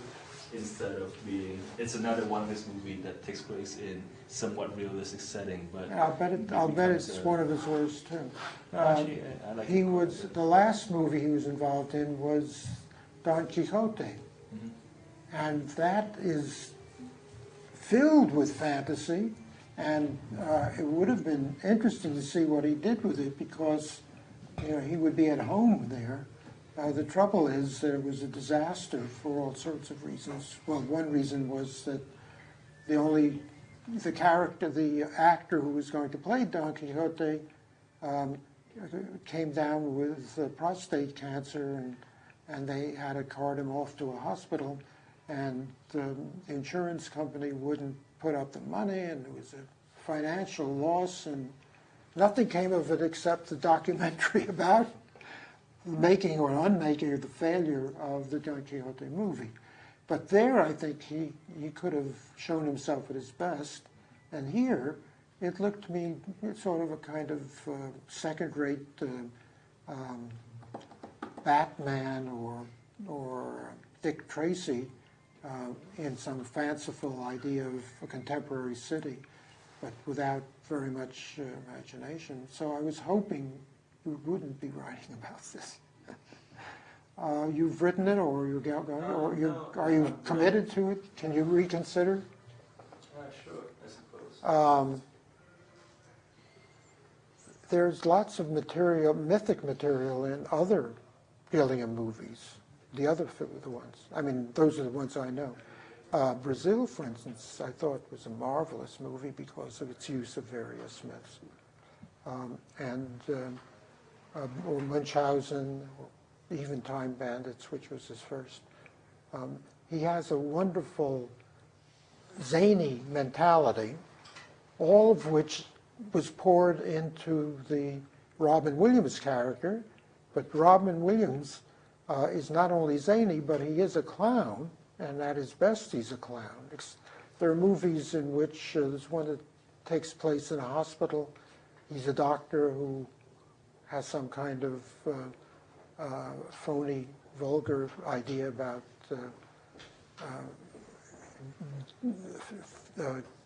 instead of being, it's another one of his movies that takes place in somewhat realistic setting, but I'll bet it's one of his worst too. Actually, I like He was, the last movie he was involved in was Don Quixote. Mm-hmm. And that is filled with fantasy, and it would have been interesting to see what he did with it, because he would be at home there. The trouble is that it was a disaster for all sorts of reasons. Well, one reason was that the actor who was going to play Don Quixote came down with prostate cancer, and they had to cart him off to a hospital. And the insurance company wouldn't put up the money, and there was a financial loss, and nothing came of it except the documentary about the making or unmaking, or the failure of the Don Quixote movie. But there, I think he could have shown himself at his best. And here, it looked to me sort of a kind of second-rate Batman or Dick Tracy, in some fanciful idea of a contemporary city, but without very much imagination. So I was hoping you wouldn't be writing about this. You've written it, or you're going, or are you committed to it? Can you reconsider? Sure, I suppose. There's lots of material, mythic material, in other Gilliam movies. The ones. I mean, those are the ones I know. Brazil, for instance, I thought was a marvelous movie because of its use of various myths. Or Munchausen, or even Time Bandits, which was his first. He has a wonderful zany mentality, all of which was poured into the Robin Williams character, but Robin Williams is not only zany, but he is a clown, and at his best he's a clown. There are movies in which there's one that takes place in a hospital. He's a doctor who has some kind of phony, vulgar idea about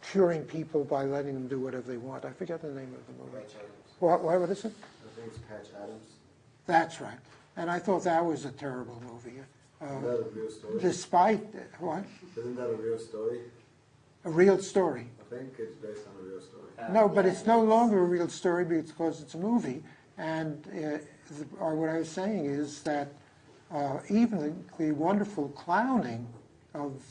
curing people by letting them do whatever they want. I forget the name of the movie. What is it? I think it's Patch Adams. That's right. And I thought that was a terrible movie. Isn't that a real story? Despite what? Isn't that a real story? A real story. I think it's based on a real story. No, but it's no longer a real story because it's a movie. And or what I was saying is that even the wonderful clowning of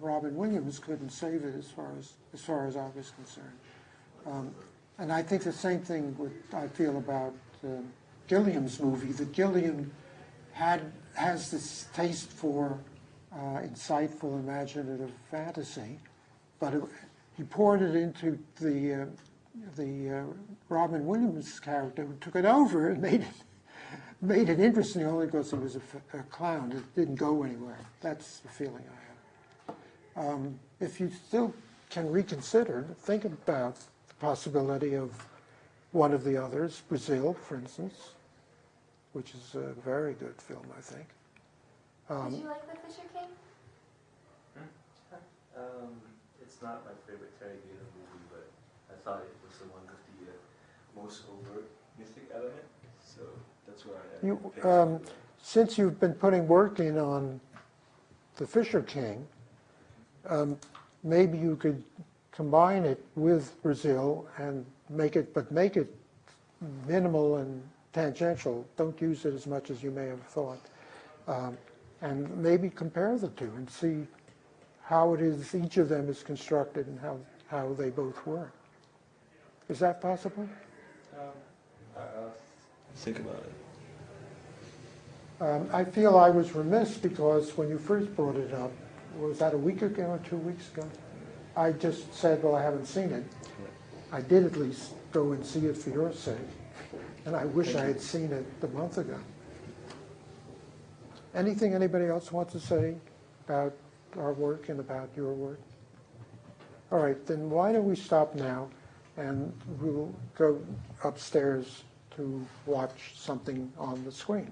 Robin Williams couldn't save it as far as I was concerned. And I think the same thing I feel about Gilliam's movie. That Gilliam has this taste for insightful, imaginative fantasy, but he poured it into the Robin Williams character, who took it over and made it interesting only because he was a clown. It didn't go anywhere. That's the feeling I have. If you still can reconsider, think about the possibility of one of the others, Brazil, for instance, which is a very good film, I think. Did you like The Fisher King? It's not my favorite Terry Gilliam movie, but I thought it was the one with the most overt mythic element, so that's why I picked it. Since you've been putting work in on The Fisher King, maybe you could combine it with Brazil and make it minimal and tangential. Don't use it as much as you may have thought. And maybe compare the two and see how it is each of them is constructed and how they both work. Is that possible? I'll think about it. I feel I was remiss because when you first brought it up, was that a week ago or 2 weeks ago? I just said, well, I haven't seen it. I did at least go and see it for your sake, and I wish I had seen it a month ago. Anything anybody else wants to say about our work and about your work? All right, then why don't we stop now, and we'll go upstairs to watch something on the screen.